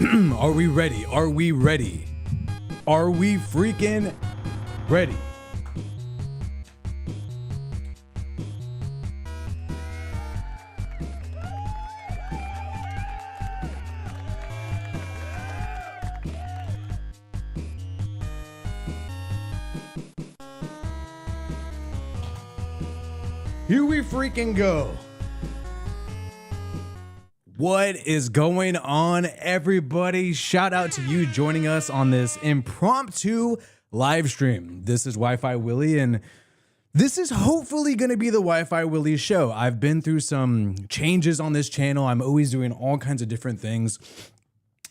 Are we ready? Are we ready? Are we freaking ready? Here we freaking go. What is going on, everybody? Shout out to you joining us on this impromptu live stream. This is Wi-Fi Willie, and this is hopefully going to be the Wi-Fi Willie show. I've been through some changes on this channel. I'm always doing all kinds of different things,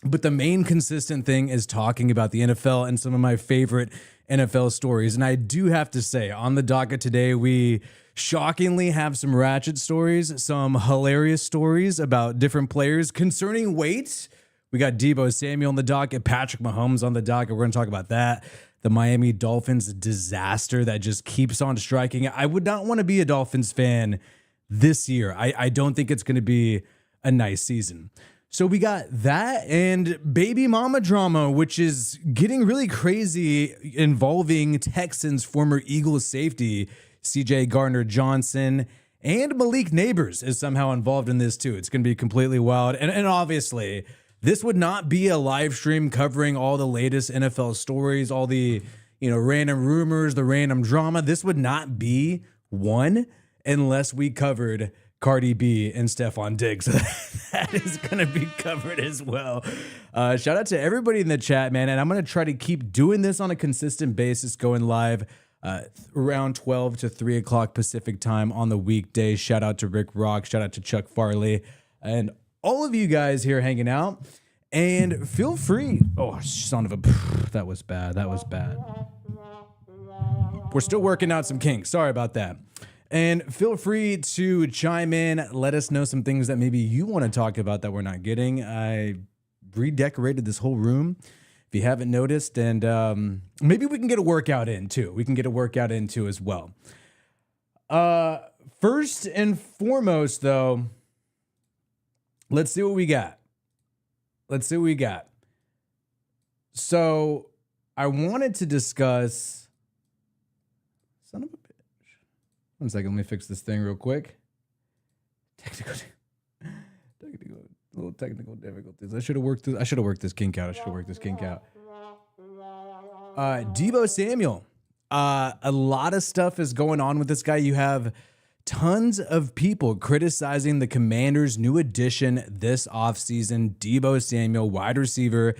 but the main consistent thing is talking about the NFL and some of my favorite NFL stories. And I do have to say, on the docket today, we shockingly have some ratchet stories, some hilarious stories about different players concerning weight. We got Deebo Samuel on the docket, Patrick Mahomes on the docket. We're going to talk about that. The Miami Dolphins disaster that just keeps on striking. I would not want to be a Dolphins fan this year. I don't think it's going to be a nice season. So we got that and baby mama drama, which is getting really crazy, involving Texans former Eagles safety CJ Gardner-Johnson, and Malik Neighbors is somehow involved in this too. It's going to be completely wild. And obviously, this would not be a live stream covering all the latest NFL stories, all the, random rumors, the random drama. This would not be one unless we covered Cardi B and Stephon Diggs. That is going to be covered as well. Shout out to everybody in the chat, man. And I'm going to try to keep doing this on a consistent basis, going live around 12 to 3 o'clock Pacific time on the weekday. Shout out to Rick Rock. Shout out to Chuck Farley and all of you guys here hanging out. And feel free. Oh, son of a, that was bad. That was bad. We're still working out some kinks. Sorry about that. And feel free to chime in. Let us know some things that maybe you want to talk about that we're not getting. I redecorated this whole room, if you haven't noticed, and maybe we can get a workout in too. We can get a workout in too as well. First and foremost, though, let's see what we got. Let's see what we got. So I wanted to discuss. Son of a bitch. 1 second, let me fix this thing real quick. Technical difficulties. I should have worked this kink out. Deebo Samuel. A lot of stuff is going on with this guy. You have tons of people criticizing the Commanders' new addition this offseason, Deebo Samuel, wide receiver,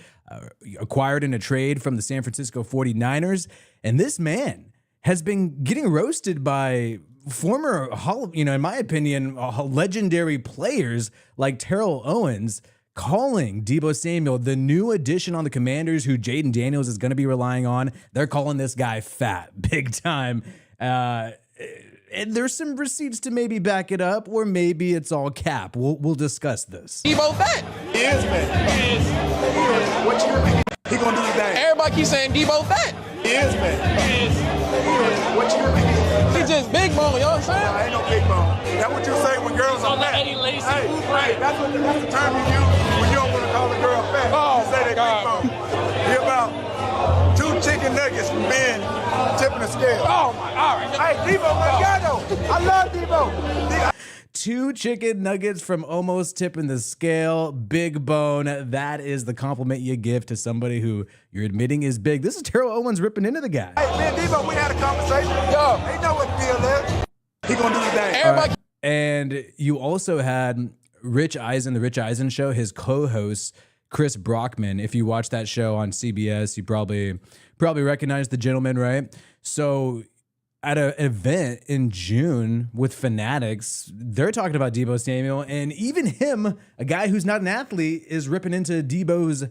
acquired in a trade from the San Francisco 49ers. And this man has been getting roasted by former, in my opinion, legendary players like Terrell Owens, calling Deebo Samuel the new addition on the Commanders, who Jaden Daniels is going to be relying on. They're calling this guy fat, big time. And there's some receipts to maybe back it up, or maybe it's all cap. We'll discuss this. Deebo fat. He is, man. He is. What you mean? He gonna do his thing. Everybody keeps saying Deebo fat. He is, man. He is. What you mean? He just big bone, you know what I'm saying? I ain't no big bone. That's what you say when girls are fat. Hey, that's the term you use when you don't want to call a girl fat. Oh, you say they big bone. He about 2 chicken nuggets from being tipping the scale. Oh my, all right. Hey, Deebo, my guy though. I love Deebo. 2 chicken nuggets from almost tipping the scale. Big bone. That is the compliment you give to somebody who you're admitting is big. This is Terrell Owens ripping into the guy. Hey, man, Deebo, we had a conversation. Yo. They know what the deal is. He gonna do his thing. Everybody. And you also had Rich Eisen, the Rich Eisen Show, his co-host, Chris Brockman. If you watch that show on CBS, you probably recognize the gentleman, right? So at an event in June with Fanatics, they're talking about Deebo Samuel, and even him, a guy who's not an athlete, is ripping into Deebo's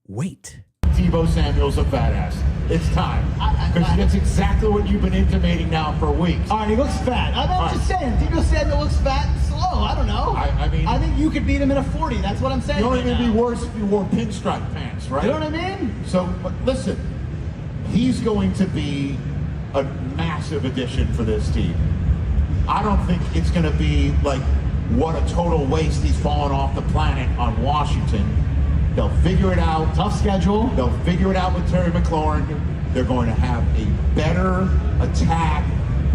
weight. Deebo Samuel's a fat ass. It's time. Because that's exactly what you've been intimating now for weeks. All right, he looks fat. I'm just saying, Deebo Samuel looks fat and slow. I don't know. I mean, I think you could beat him in a 40. That's what I'm saying. You know, it'd be worse if you wore pinstripe pants, right? You know what I mean? So, but listen, he's going to be a massive addition for this team. I don't think it's going to be like what a total waste he's fallen off the planet on Washington. They'll figure it out. Tough schedule. They'll figure it out with Terry McLaurin. They're going to have a better attack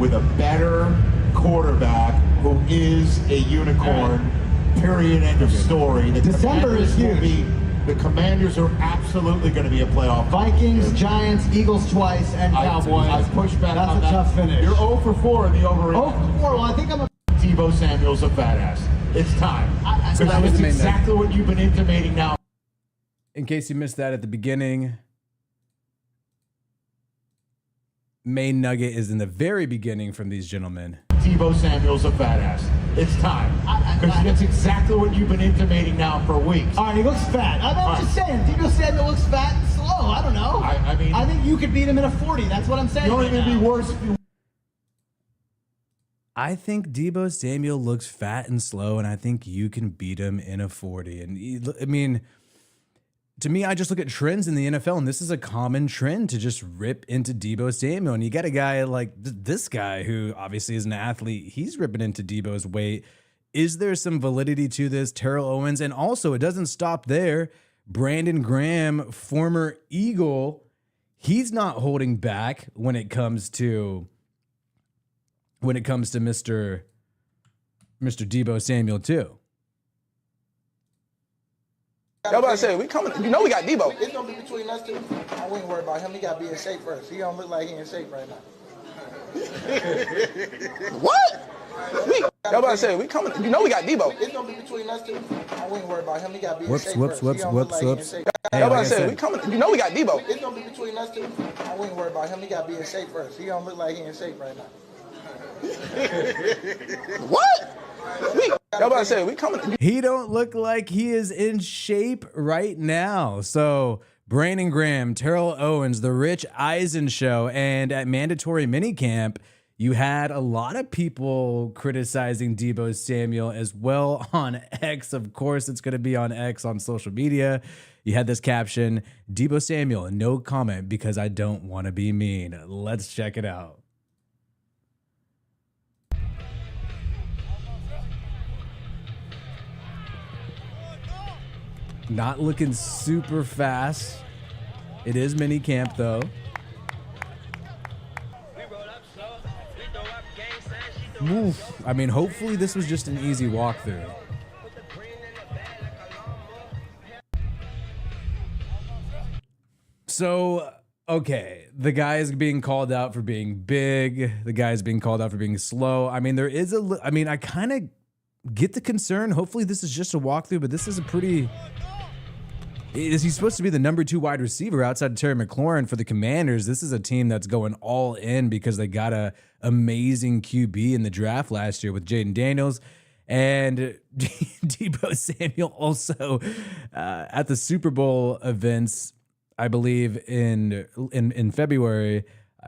with a better quarterback who is a unicorn. Period. End of story. December is huge. The Commanders are absolutely going to be a playoff. Vikings, Giants, Eagles twice, and Cowboys. I push back That's on a that. tough finish. You're 0 for 4 in the over. 0 for 4. Well, I think I'm a... Deebo Samuel's a fat ass. It's time. So that was That's the main exactly what you've been intimating now. In case you missed that at the beginning, main nugget is in the very beginning from these gentlemen. Deebo Samuel's a fat ass. It's time. Because that's exactly what you've been intimating now for weeks. All right, he looks fat. I'm just saying, Deebo Samuel looks fat and slow. I don't know. I mean... I think you could beat him in a 40. That's what I'm saying. You're only right going to now. be worse if you... I think Deebo Samuel looks fat and slow, and I think you can beat him in a 40. And I mean, to me, I just look at trends in the NFL, and this is a common trend to just rip into Deebo Samuel. And you got a guy like this guy who obviously is an athlete. He's ripping into Deebo's weight. Is there some validity to this? Terrell Owens. And also, it doesn't stop there. Brandon Graham, former Eagle, he's not holding back when it comes to Mr. Deebo Samuel too. Y'all about to say, we coming. You know we got Deebo. It's gonna be between us two. I wouldn't worry about him. He gotta be in shape first. He don't look like he in shape right now. What? Y'all about to say, we coming. You know we got Deebo. It's gonna be between us two. I wouldn't worry about him. He gotta be in Whoops, shape whoops, first. He don't look whoops, like he in whoops. shape. Hey, Y'all about like to I say, said, we coming. You know we got Deebo. It's gonna be between us two. I wouldn't worry about him. He gotta be in shape first. He don't look like he in shape right now. What? Y'all about to say, we coming. he don't look like he is in shape right now. So Brandon Graham, Terrell Owens, the Rich Eisen show, and at mandatory minicamp, you had a lot of people criticizing Deebo Samuel as well on X. Of course, it's going to be on X on social media. You had this caption, Deebo Samuel, no comment because I don't want to be mean. Let's check it out. Not looking super fast. It is mini camp though. Oof. I mean, hopefully this was just an easy walkthrough. So, okay, the guy is being called out for being big. The guy is being called out for being slow. I mean, I kind of get the concern. Hopefully this is just a walkthrough, but this is a pretty... Is he supposed to be the number 2 wide receiver outside of Terry McLaurin for the Commanders? This is a team that's going all in because they got a amazing QB in the draft last year with Jaden Daniels. And Deebo Samuel also at the Super Bowl events, I believe in February,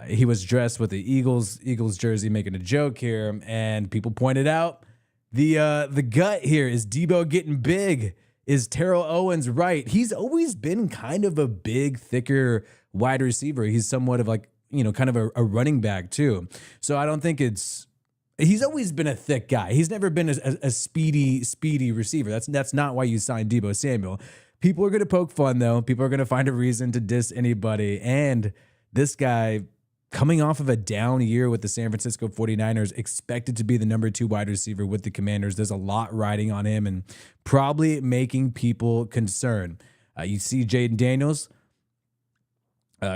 he was dressed with the Eagles jersey, making a joke here, and people pointed out the gut here. Is Deebo getting big? Is Terrell Owens right? He's always been kind of a big, thicker wide receiver. He's somewhat of like, kind of a running back too. So I don't think he's always been a thick guy. He's never been a speedy receiver. That's not why you signed Deebo Samuel. People are going to poke fun though. People are going to find a reason to diss anybody. And this guy, coming off of a down year with the San Francisco 49ers, expected to be the number 2 wide receiver with the Commanders. There's a lot riding on him and probably making people concerned. You see Jaden Daniels.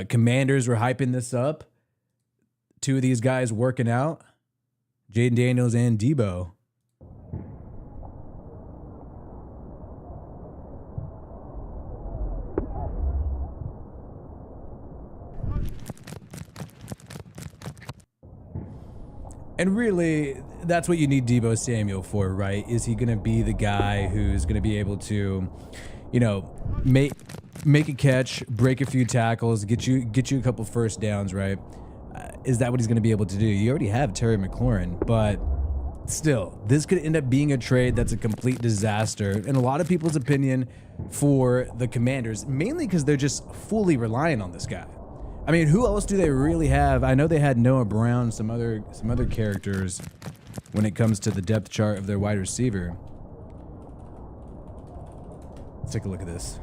Commanders were hyping this up. 2 of these guys working out. Jaden Daniels and Deebo. And really, that's what you need Deebo Samuel for, right? Is he going to be the guy who's going to be able to, make a catch, break a few tackles, get you a couple first downs, right? Is that what he's going to be able to do? You already have Terry McLaurin, but still, this could end up being a trade that's a complete disaster in a lot of people's opinion for the Commanders, mainly because they're just fully relying on this guy. I mean, who else do they really have? I know they had Noah Brown, some other characters when it comes to the depth chart of their wide receiver. Let's take a look at this.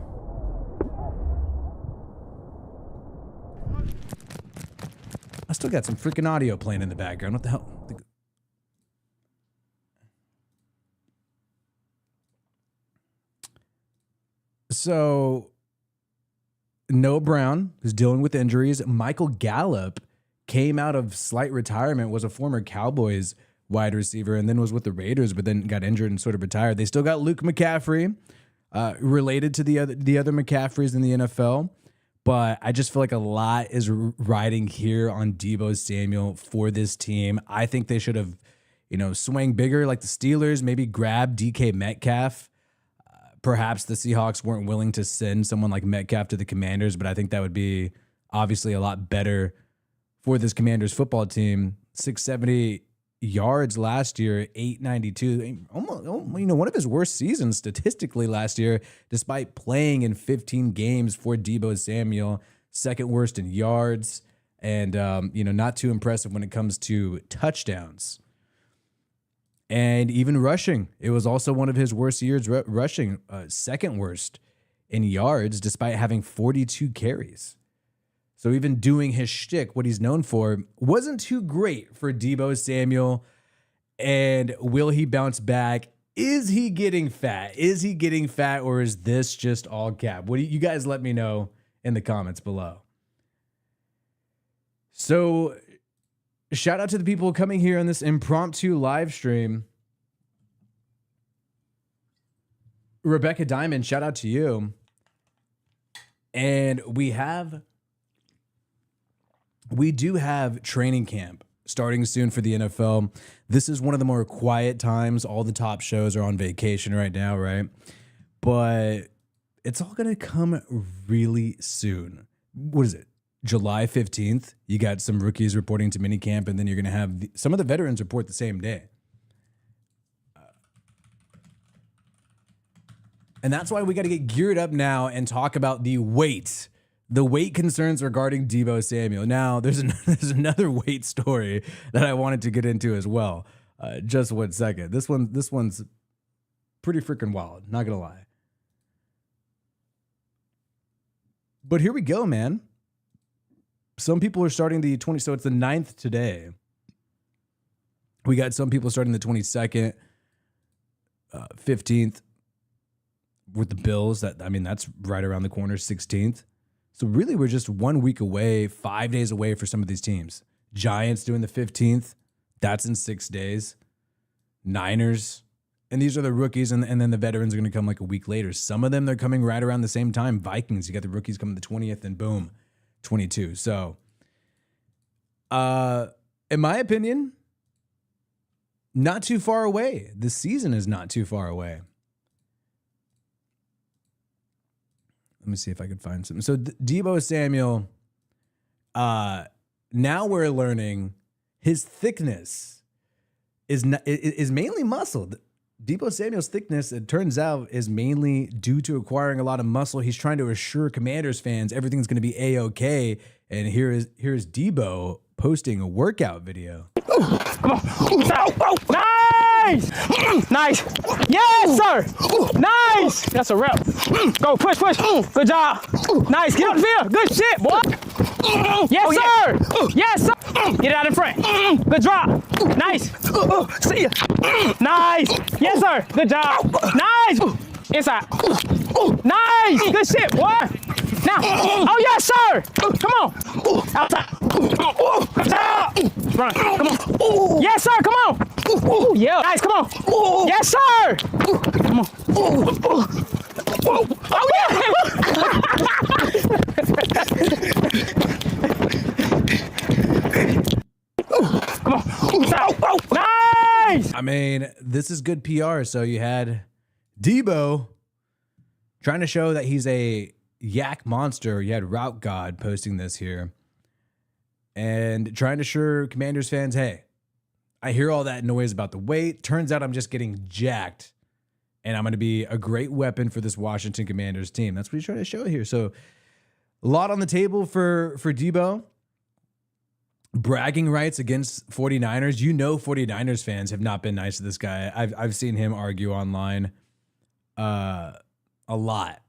Still got some freaking audio playing in the background. What the hell? So, Noah Brown, who's dealing with injuries. Michael Gallup came out of slight retirement, was a former Cowboys wide receiver, and then was with the Raiders, but then got injured and sort of retired. They still got Luke McCaffrey, related to the other McCaffreys in the NFL. But I just feel like a lot is riding here on Deebo Samuel for this team. I think they should have, swung bigger like the Steelers, maybe grab DK Metcalf. Perhaps the Seahawks weren't willing to send someone like Metcalf to the Commanders, but I think that would be obviously a lot better for this Commanders football team. 670 yards last year, 892. Almost, one of his worst seasons statistically last year, despite playing in 15 games for Deebo Samuel. Second worst in yards, and not too impressive when it comes to touchdowns. And even rushing, it was also one of his worst years rushing, second worst in yards, despite having 42 carries. So even doing his shtick, what he's known for, wasn't too great for Deebo Samuel. And will he bounce back? Is he getting fat? Is he getting fat, or is this just all cap? What do you guys let me know in the comments below? So shout out to the people coming here on this impromptu live stream. Rebecca Diamond, shout out to you. And we do have training camp starting soon for the NFL. This is one of the more quiet times. All the top shows are on vacation right now, right? But it's all going to come really soon. What is it? July 15th, you got some rookies reporting to minicamp, and then you're going to have some of the veterans report the same day. And that's why we got to get geared up now and talk about the weight concerns regarding Deebo Samuel. Now, there's another weight story that I wanted to get into as well. Just 1 second. This one's pretty freaking wild, not going to lie. But here we go, man. Some people are starting the 20, so it's the 9th today. We got some people starting the 22nd, 15th with the Bills. That's right around the corner, 16th. So really, we're just 1 week away, 5 days away for some of these teams. Giants doing the 15th. That's in 6 days. Niners. And these are the rookies, and then the veterans are going to come like a week later. Some of them, they're coming right around the same time. Vikings, you got the rookies coming the 20th, and boom, 22. So, in my opinion, not too far away. The season is not too far away. Let me see if I can find something. So Deebo Samuel, now we're learning his thickness is mainly muscle. Deebo Samuel's thickness, it turns out, is mainly due to acquiring a lot of muscle. He's trying to assure Commanders fans everything's going to be A-okay. And here's Deebo posting a workout video. Come on. Nice! Nice! Yes, sir! Nice! That's a rep. Go, push. Good job. Nice, get up the field. Good shit, boy. Yes, sir! Yes, sir! Get it out in front. Good drop. Nice. See ya. Nice. Yes, sir. Good job. Nice. Inside. Nice. Good shit, boy. Now. Oh, yes, sir. Come on. Outside. Good job. Run. Come on. Yes, sir. Come on. Yeah. Nice. Come on. Yes, sir. Come on. Oh, yeah. Come on. Nice. I mean, this is good PR. So you had Deebo trying to show that he's a yak monster. You had Route God posting this here and trying to assure Commanders fans, hey, I hear all that noise about the weight. Turns out I'm just getting jacked, and I'm going to be a great weapon for this Washington Commanders team. That's what he's trying to show here. So a lot on the table for Deebo. Bragging rights against 49ers. 49ers fans have not been nice to this guy. I've seen him argue online a lot.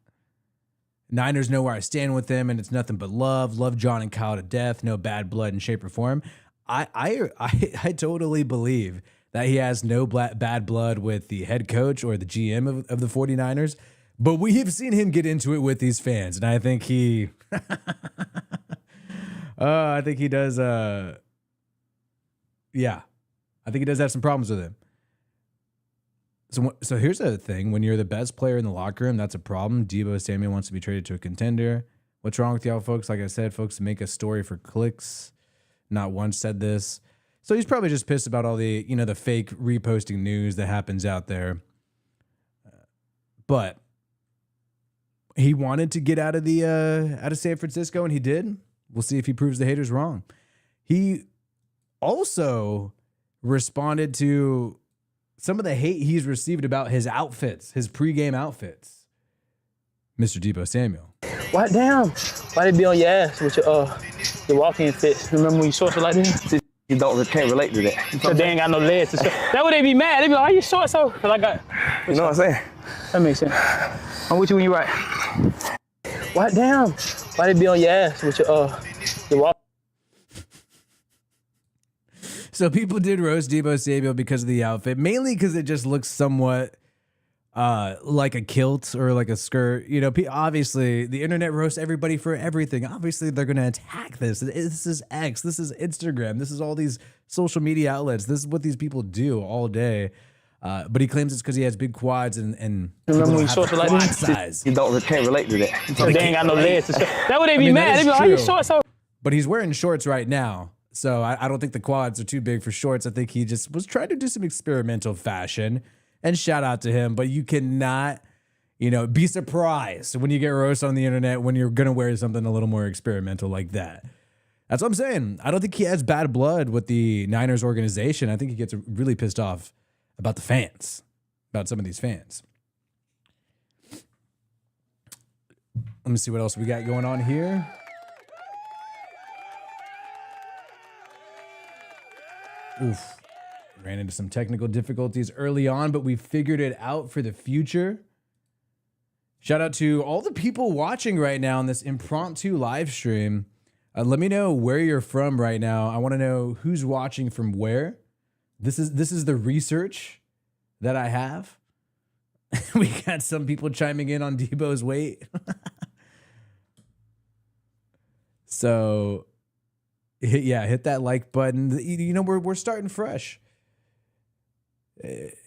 Niners know where I stand with them, and it's nothing but love. Love John and Kyle to death. No bad blood in shape or form. I totally believe that he has no bad blood with the head coach or the GM of the 49ers, but we have seen him get into it with these fans, and I think he I think he does I think he does have some problems with him. So here's the thing. When you're the best player in the locker room, that's a problem. Deebo Samuel wants to be traded to a contender. What's wrong with y'all, folks? Like I said, folks, make a story for clicks. Not once said this. So he's probably just pissed about all the, the fake reposting news that happens out there. But he wanted to get out of San Francisco, and he did. We'll see if he proves the haters wrong. He also responded to some of the hate he's received about his outfits, his pregame outfits. Mr. Deebo Samuel. Why damn? Why they be on your ass with your walking fits? Remember when you shorts were like this? You can't relate to that. So they ain't got no legs. That would they be mad. They be like, "Why you short so?" Cause I got. You know what I'm saying? That makes sense. I'm with you when you right. Why damn? Why they be on your ass with your walking? So people did roast Deebo Samuel because of the outfit, mainly because it just looks somewhat like a kilt or like a skirt. Obviously the internet roasts everybody for everything. Obviously they're going to attack this. This is X. This is Instagram. This is all these social media outlets. This is what these people do all day. But he claims it's because he has big quads and remember when you shorts were like quad this? size. You can't relate to that. So they ain't got no legs. That would they be mad. They be like, "Why you short so?" But he's wearing shorts right now. So I don't think the quads are too big for shorts. I think he just was trying to do some experimental fashion, and shout out to him. But you cannot, be surprised when you get roasted on the internet when you're going to wear something a little more experimental like that. That's what I'm saying. I don't think he has bad blood with the Niners organization. I think he gets really pissed off about the fans, about some of these fans. Let me see what else we got going on here. Oof. Ran into some technical difficulties early on, but we figured it out for the future. Shout out to all the people watching right now on this impromptu live stream. Let me know where you're from right now. I want to know who's watching from where. This is the research that I have. We got some people chiming in on Deebo's weight. So hit that like button. We're starting fresh.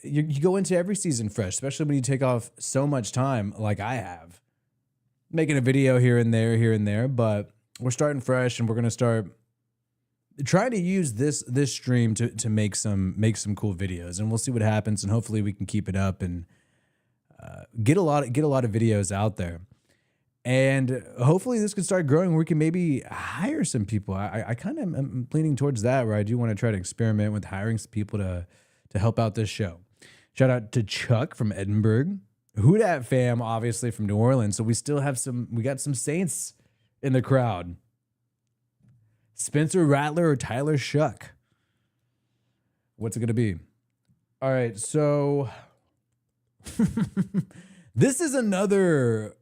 You go into every season fresh, especially when you take off so much time like I have. Making a video here and there, but we're starting fresh, and we're gonna start trying to use this stream to make some cool videos, and we'll see what happens, and hopefully we can keep it up and get a lot of videos out there. And hopefully this can start growing. We can maybe hire some people. I kind of am leaning towards that, where I do want to try to experiment with hiring some people to help out this show. Shout out to Chuck from Edinburgh. Who Dat fam, obviously from New Orleans. So we still have we got some Saints in the crowd. Spencer Rattler or Tyler Shuck. What's it going to be? All right, so this is another...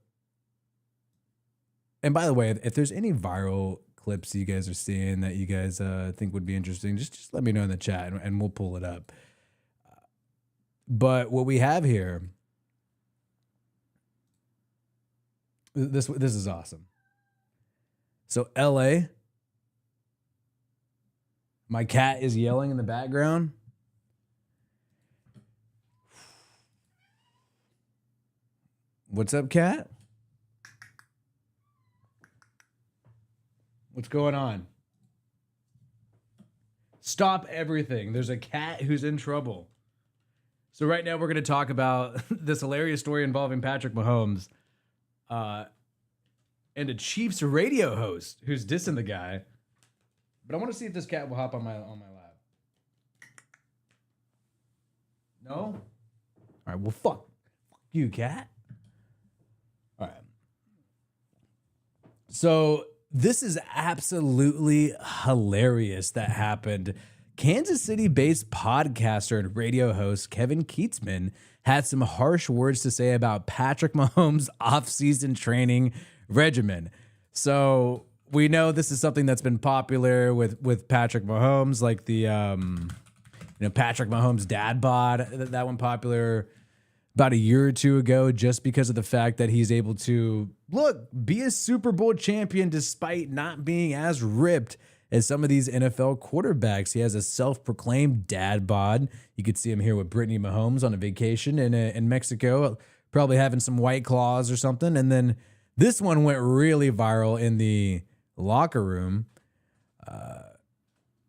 And by the way, if there's any viral clips you guys are seeing that you guys think would be interesting, just let me know in the chat and we'll pull it up. But what we have here, this is awesome. So LA, my cat is yelling in the background. What's up, cat? What's going on? Stop everything. There's a cat who's in trouble. So right now we're going to talk about this hilarious story involving Patrick Mahomes and a Chiefs radio host who's dissing the guy. But I want to see if this cat will hop on my lap. No? All right, well, fuck you, cat. All right. So... this is absolutely hilarious that happened. Kansas City-based podcaster and radio host Kevin Keatsman had some harsh words to say about Patrick Mahomes' off-season training regimen. So we know this is something that's been popular with Patrick Mahomes, like the Patrick Mahomes dad bod. That one popular about a year or two ago, just because of the fact that he's able to be a Super Bowl champion despite not being as ripped as some of these NFL quarterbacks. He has a self-proclaimed dad bod. You could see him here with Brittany Mahomes on a vacation in Mexico, probably having some White Claws or something. And then this one went really viral in the locker room.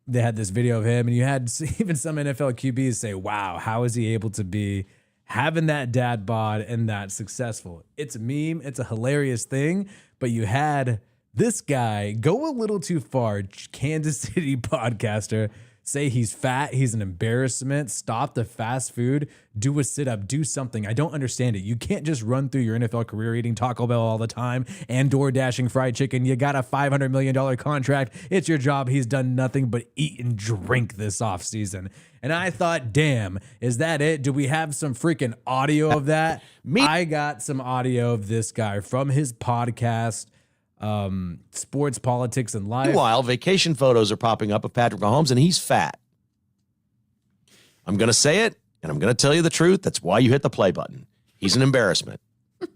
They had this video of him, and you had even some NFL QBs say, wow, how is he able to be having that dad bod and that successful? It's a meme. It's a hilarious thing. But you had this guy go a little too far. Kansas City podcaster say he's fat, he's an embarrassment, stop the fast food, do a sit-up, do something. I don't understand it. You can't just run through your NFL career eating Taco Bell all the time and door dashing fried chicken. You got a $500 million contract. It's your job. He's done nothing but eat and drink this offseason. And I thought, damn, is that it? Do we have some freaking audio of that? I got some audio of this guy from his podcast, Sports, Politics, and Life. Meanwhile, vacation photos are popping up of Patrick Mahomes, and he's fat. I'm going to say it, and I'm going to tell you the truth. That's why you hit the play button. He's an embarrassment.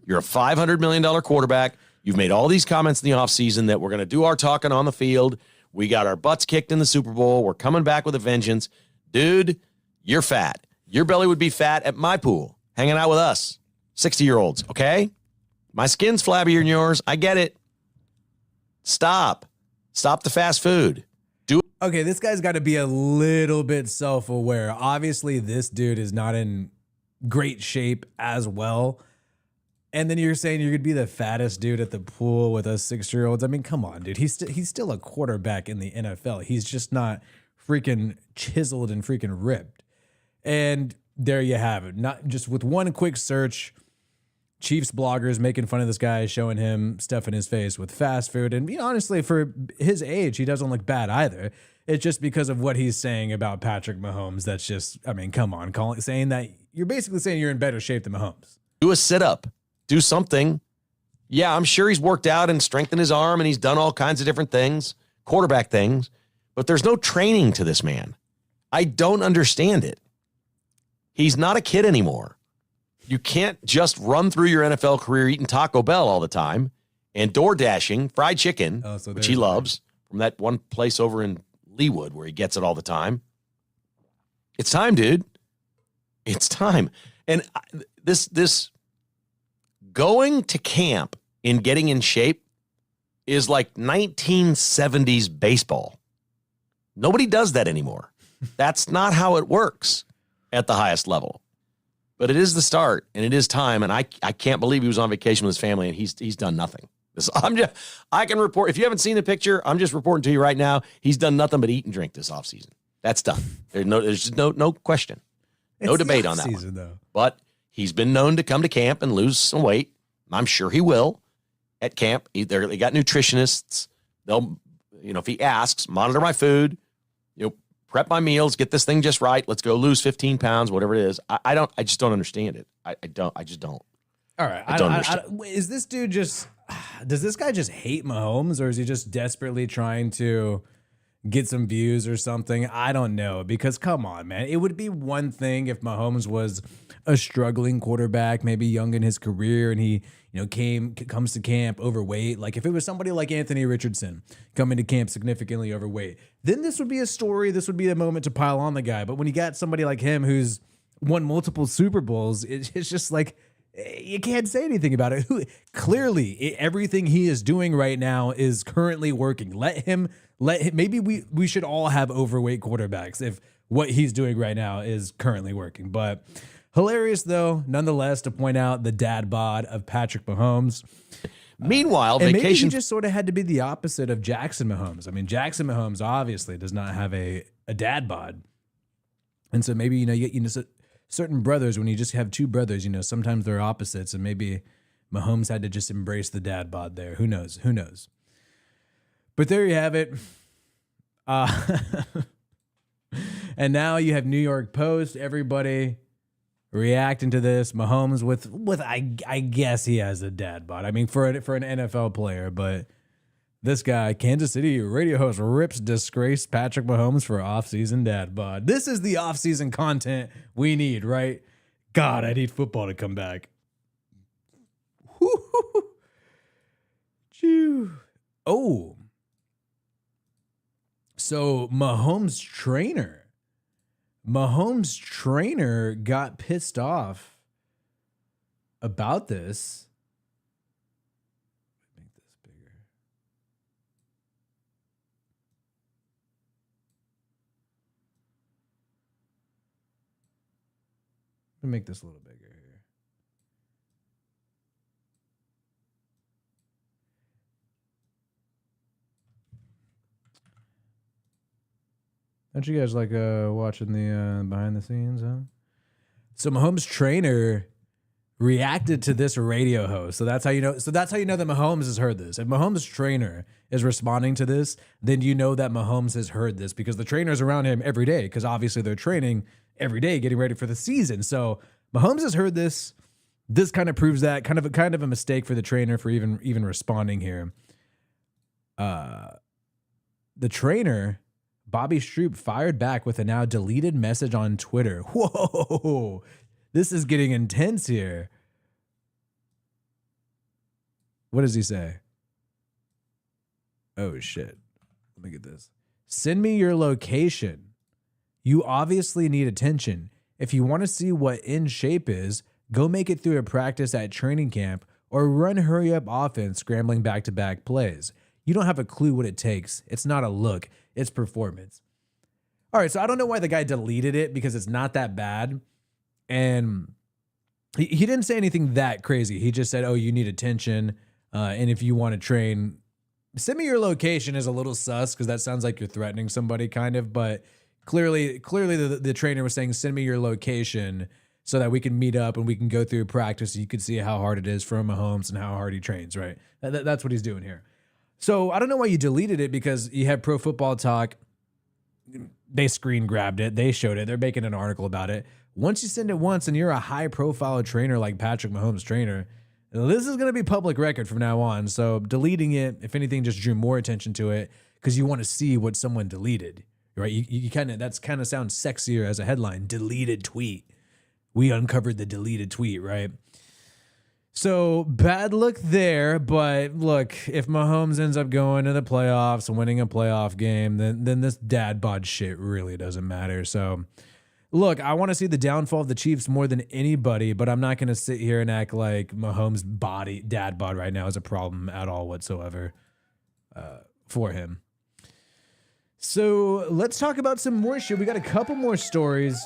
You're a $500 million quarterback. You've made all these comments in the offseason that we're going to do our talking on the field. We got our butts kicked in the Super Bowl. We're coming back with a vengeance. Dude, you're fat. Your belly would be fat at my pool, hanging out with us, 60-year-olds, okay? My skin's flabbier than yours. I get it. Stop the fast food. Okay, this guy's got to be a little bit self-aware. Obviously, this dude is not in great shape as well. And then you're saying you're going to be the fattest dude at the pool with us 6-year-olds. I mean, come on, dude. He's still a quarterback in the NFL. He's just not freaking chiseled and freaking ripped. And there you have it. Not just with one quick search, Chiefs bloggers making fun of this guy, showing him stuff in his face with fast food. And honestly, for his age, he doesn't look bad either. It's just because of what he's saying about Patrick Mahomes. That's just, I mean, come on, saying that you're basically saying you're in better shape than Mahomes. Do a sit-up. Do something. Yeah, I'm sure he's worked out and strengthened his arm, and he's done all kinds of different things, quarterback things, but there's no training to this man. I don't understand it. He's not a kid anymore. You can't just run through your NFL career eating Taco Bell all the time and door dashing fried chicken, which he loves, from that one place over in Leawood where he gets it all the time. It's time, dude. It's time. And this going to camp and getting in shape is like 1970s baseball. Nobody does that anymore. That's not how it works at the highest level. But it is the start, and it is time, and I can't believe he was on vacation with his family, and he's done nothing. I can report, if you haven't seen the picture, I'm just reporting to you right now, he's done nothing but eat and drink this offseason. That's done. There's just no question. No debate on that one. Though. But he's been known to come to camp and lose some weight. I'm sure he will at camp. They got nutritionists. They'll, if he asks, monitor my food, prep my meals, get this thing just right. Let's go lose 15 pounds, whatever it is. I just don't understand it. I just don't. All right. I don't understand. Is this dude does this guy just hate Mahomes, or is he just desperately trying to get some views or something? I don't know, because come on, man. It would be one thing if Mahomes was a struggling quarterback, maybe young in his career, and he, comes to camp overweight. Like if it was somebody like Anthony Richardson coming to camp significantly overweight, then this would be a story. This would be a moment to pile on the guy. But when you got somebody like him who's won multiple Super Bowls, it's just like, you can't say anything about it. Clearly, everything he is doing right now is currently working. Let him. Maybe we should all have overweight quarterbacks if what he's doing right now is currently working. But hilarious, though, nonetheless, to point out the dad bod of Patrick Mahomes. Meanwhile, and maybe he just sort of had to be the opposite of Jackson Mahomes. I mean, Jackson Mahomes obviously does not have a dad bod. And so maybe, you get, certain brothers, when you just have two brothers, sometimes they're opposites, and maybe Mahomes had to just embrace the dad bod there. Who knows? But there you have it. And now you have New York Post, everybody reacting to this. Mahomes with I guess he has a dad bod. I mean, for an NFL player, but this guy, Kansas City radio host, rips disgraced Patrick Mahomes for off-season dad bod. This is the off-season content we need, right? God, I need football to come back. Phew. Oh. So Mahomes' trainer got pissed off about this. Make this bigger. Let me make this a little bigger here. Don't you guys like watching the behind the scenes, huh? So Mahomes' trainer reacted to this radio host. So that's how you know. So that's how you know that Mahomes has heard this. If Mahomes' trainer is responding to this, then you know that Mahomes has heard this because the trainer's around him every day. Because obviously they're training every day, getting ready for the season. So Mahomes has heard this. This kind of proves that kind of a mistake for the trainer for even responding here. The trainer, Bobby Stroop, fired back with a now deleted message on Twitter. Whoa, this is getting intense here. What does he say? Oh, shit. Let me get this. Send me your location. You obviously need attention. If you want to see what in shape is, go make it through a practice at training camp or run hurry up offense scrambling back-to-back plays. You don't have a clue what it takes. It's not a look. It's performance. All right, so I don't know why the guy deleted it because it's not that bad. And he didn't say anything that crazy. He just said, oh, you need attention. And if you want to train, send me your location is a little sus because that sounds like you're threatening somebody kind of. But clearly the trainer was saying, send me your location so that we can meet up and we can go through practice. So you can see how hard it is for Mahomes and how hard he trains, right? That's what he's doing here. So I don't know why you deleted it because you have Pro Football Talk. They screen grabbed it. They showed it. They're making an article about it. Once you send it once and you're a high profile trainer like Patrick Mahomes' trainer, this is going to be public record from now on. So deleting it, if anything, just drew more attention to it because you want to see what someone deleted, right? You kind of sounds sexier as a headline. Deleted tweet. We uncovered the deleted tweet, right? So bad look there, but look, if Mahomes ends up going to the playoffs and winning a playoff game, then this dad bod shit really doesn't matter. So look, I want to see the downfall of the Chiefs more than anybody, but I'm not going to sit here and act like Mahomes' dad bod right now is a problem at all whatsoever for him. So let's talk about some more shit. We got a couple more stories.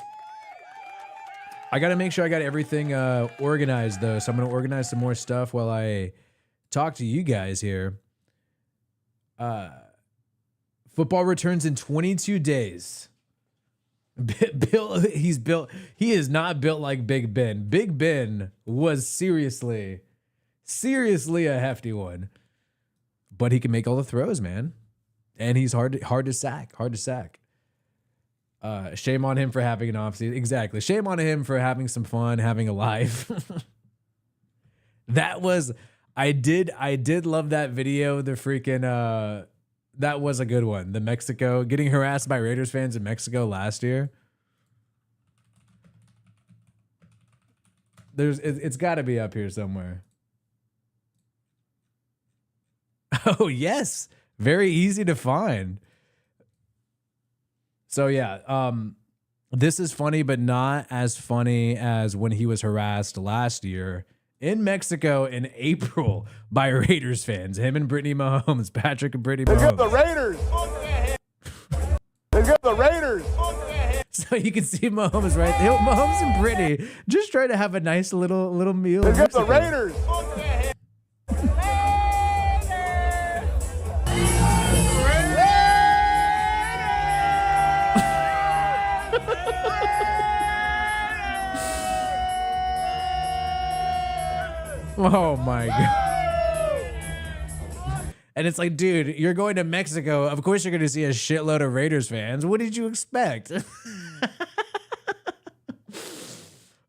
I got to make sure I got everything organized, though. So I'm going to organize some more stuff while I talk to you guys here. Football returns in 22 days. He is not built like Big Ben. Big Ben was seriously a hefty one. But he can make all the throws, man. And he's hard to sack. Shame on him for having an offseason. Exactly. Shame on him for having some fun, having a life. I did love that video. The freaking, that was a good one. The Mexico, getting harassed by Raiders fans in Mexico last year. It's got to be up here somewhere. Oh, yes. Very easy to find. So yeah, this is funny, but not as funny as when he was harassed last year in Mexico in April by Raiders fans. Him and Brittany Mahomes, Patrick and Brittany Mahomes. They get the Raiders. They get the Raiders. So you can see Mahomes right there. Mahomes and Brittany just trying to have a nice little meal. They get the Raiders. Oh my God. And it's like, dude, you're going to Mexico. Of course you're going to see a shitload of Raiders fans. What did you expect?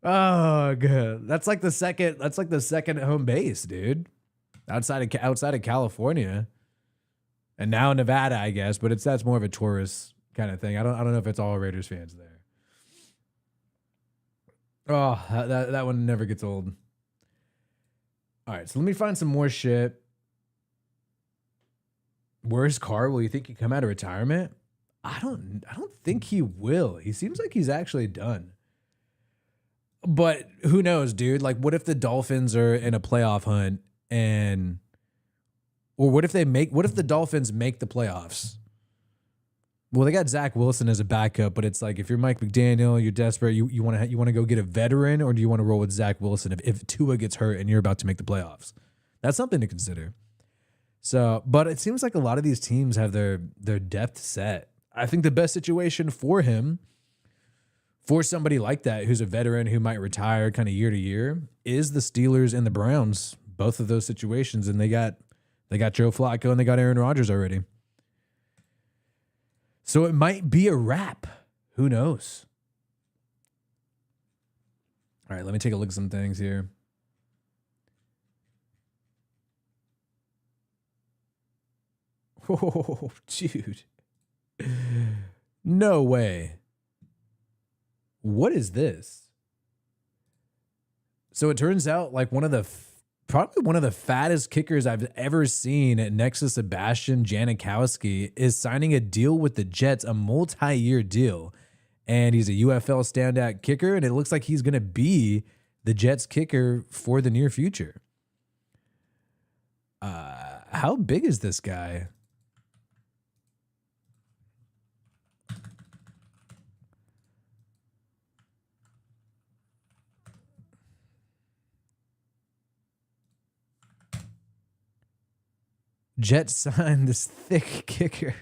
Oh, good. That's like the second. That's like the second home base, dude. Outside of California, and now Nevada, I guess. But that's more of a tourist kind of thing. I don't know if it's all Raiders fans there. Oh, that one never gets old. All right, so let me find some more shit. Where's Carl? You think he come out of retirement? I don't think he will. He seems like he's actually done. But who knows, dude? Like, what if the Dolphins are in a playoff hunt or what if the Dolphins make the playoffs? Well, they got Zach Wilson as a backup, but it's like if you're Mike McDaniel, you're desperate. You want to go get a veteran, or do you want to roll with Zach Wilson if Tua gets hurt and you're about to make the playoffs? That's something to consider. So, but it seems like a lot of these teams have their depth set. I think the best situation for him, for somebody like that who's a veteran who might retire kind of year to year, is the Steelers and the Browns. Both of those situations, and they got Joe Flacco and they got Aaron Rodgers already. So it might be a wrap. Who knows? All right, let me take a look at some things here. Oh, dude. No way. What is this? So it turns out like probably one of the fattest kickers I've ever seen next to Sebastian Janikowski is signing a deal with the Jets, a multi-year deal. And he's a UFL standout kicker, and it looks like he's going to be the Jets kicker for the near future. How big is this guy? Jets signed this thick kicker.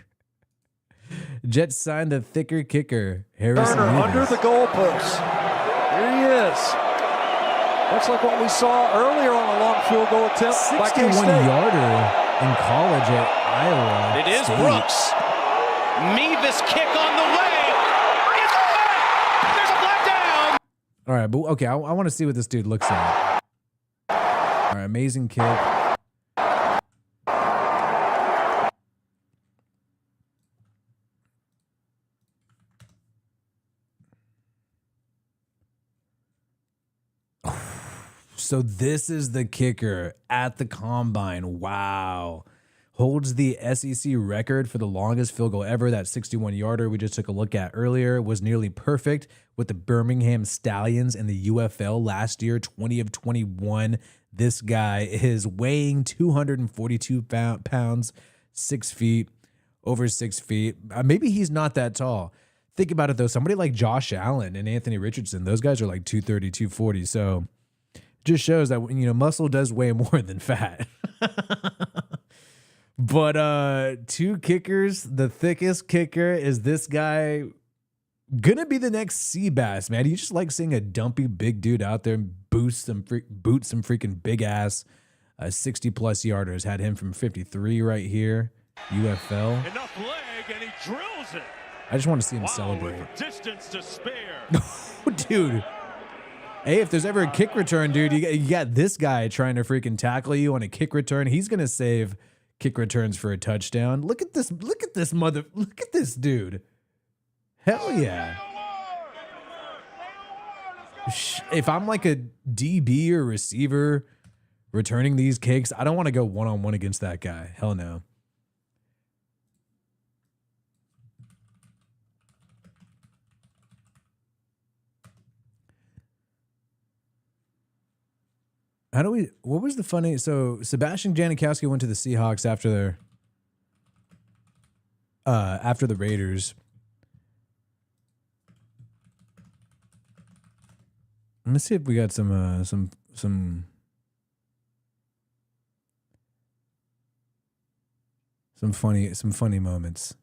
Jets signed a thicker kicker. Harrison Turner under the goalpost. Here he is. Looks like what we saw earlier on a long field goal attempt by K-State. 61-yarder in college at Iowa. It is State. Brooks. Mevis kick on the way. It's a flag. There's a flag down. All right, but okay, I want to see what this dude looks like. All right, amazing kick. So this is the kicker at the combine. Wow. Holds the SEC record for the longest field goal ever. That 61-yarder we just took a look at earlier was nearly perfect with the Birmingham Stallions in the UFL last year, 20 of 21. This guy is weighing 242 pounds, 6 feet, over 6 feet. Maybe he's not that tall. Think about it, though. Somebody like Josh Allen and Anthony Richardson, those guys are like 230, 240. So just shows that, you know, muscle does weigh more than fat. But two kickers, the thickest kicker is this guy gonna be the next Seabass, man. You just like seeing a dumpy big dude out there boot some freaking big ass 60+ yarders. Had him from 53 right here, UFL. Enough leg and he drills it. I just want to see him celebrate. With distance to spare. Dude. Hey, if there's ever a kick return, dude, you got this guy trying to freaking tackle you on a kick return. He's gonna save kick returns for a touchdown. Look at this dude. Hell yeah. If I'm like a DB or receiver returning these kicks, I don't want to go one-on-one against that guy. Hell no. What was the funny? So Sebastian Janikowski went to the Seahawks after the Raiders. Let's see if we got some funny moments.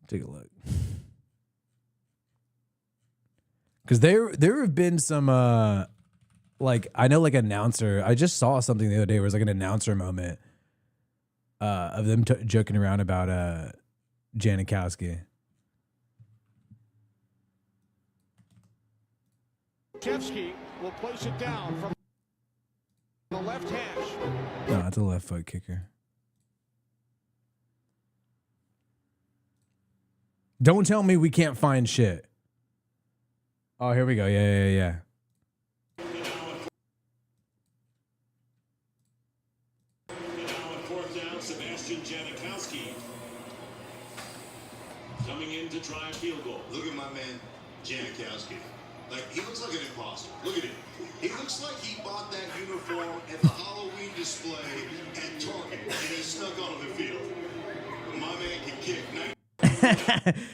Take a look. Because there have been some like, I know, like, announcer. I just saw something the other day where it was like an announcer moment of them joking around about Janikowski. Kevsky will place it down from the left hash. No, it's a left foot kicker. Don't tell me we can't find shit. Oh, here we go. Yeah. Janikowski coming in to try a field goal. Look at my man, Janikowski. Like, he looks like an imposter. Look at him. He looks like he bought that uniform at the Halloween display at Target, and he snuck onto the field. My man can kick.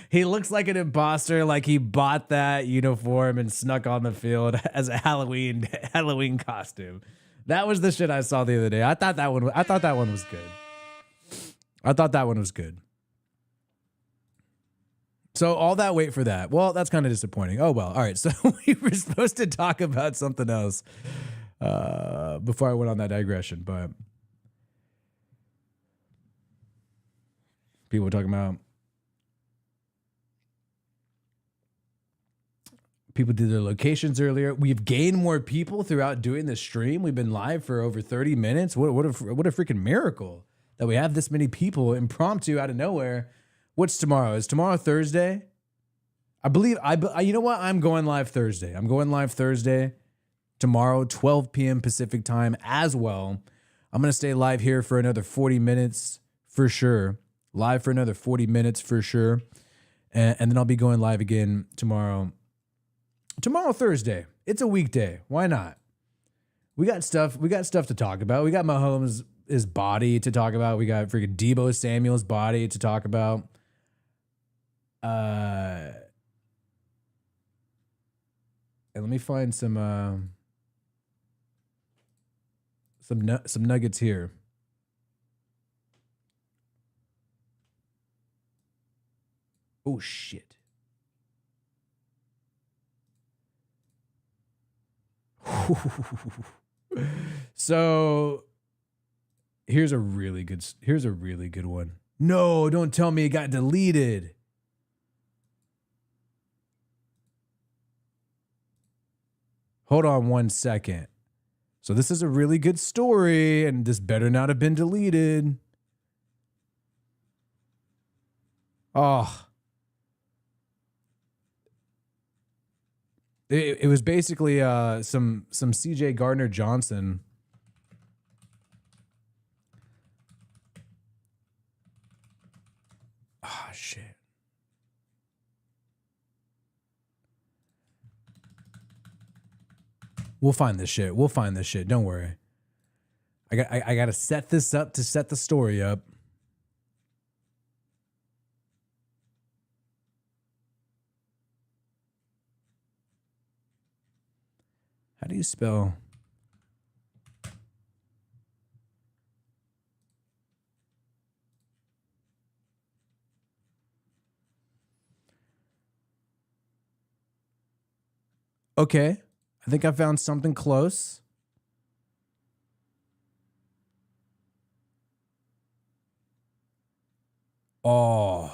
He looks like an imposter, like he bought that uniform and snuck on the field as a Halloween costume. That was the shit I saw the other day. I thought that one was good. So all that wait for that. Well, that's kind of disappointing. Oh well. All right. So we were supposed to talk about something else before I went on that digression, but people were talking about people did their locations earlier. We've gained more people throughout doing this stream. We've been live for over 30 minutes. What a freaking miracle that we have this many people impromptu out of nowhere. What's tomorrow? Is tomorrow Thursday? I believe you know what? I'm going live Thursday. I'm going live Thursday tomorrow, 12 p.m. Pacific time as well. I'm going to stay live here for another 40 minutes for sure. Live for another 40 minutes for sure. And then I'll be going live again tomorrow. Tomorrow, Thursday. It's a weekday. Why not? We got stuff to talk about. We got Mahomes' body to talk about. We got freaking Deebo Samuel's body to talk about. And let me find some nuggets here. Oh shit. So here's a really good one. No, don't tell me it got deleted. Hold on 1 second. So this is a really good story, and this better not have been deleted. Oh. It was basically some CJ Gardner-Johnson. Ah, shit. We'll find this shit. Don't worry. I got to set this up to set the story up. How do you spell? Okay. I think I found something close. Oh.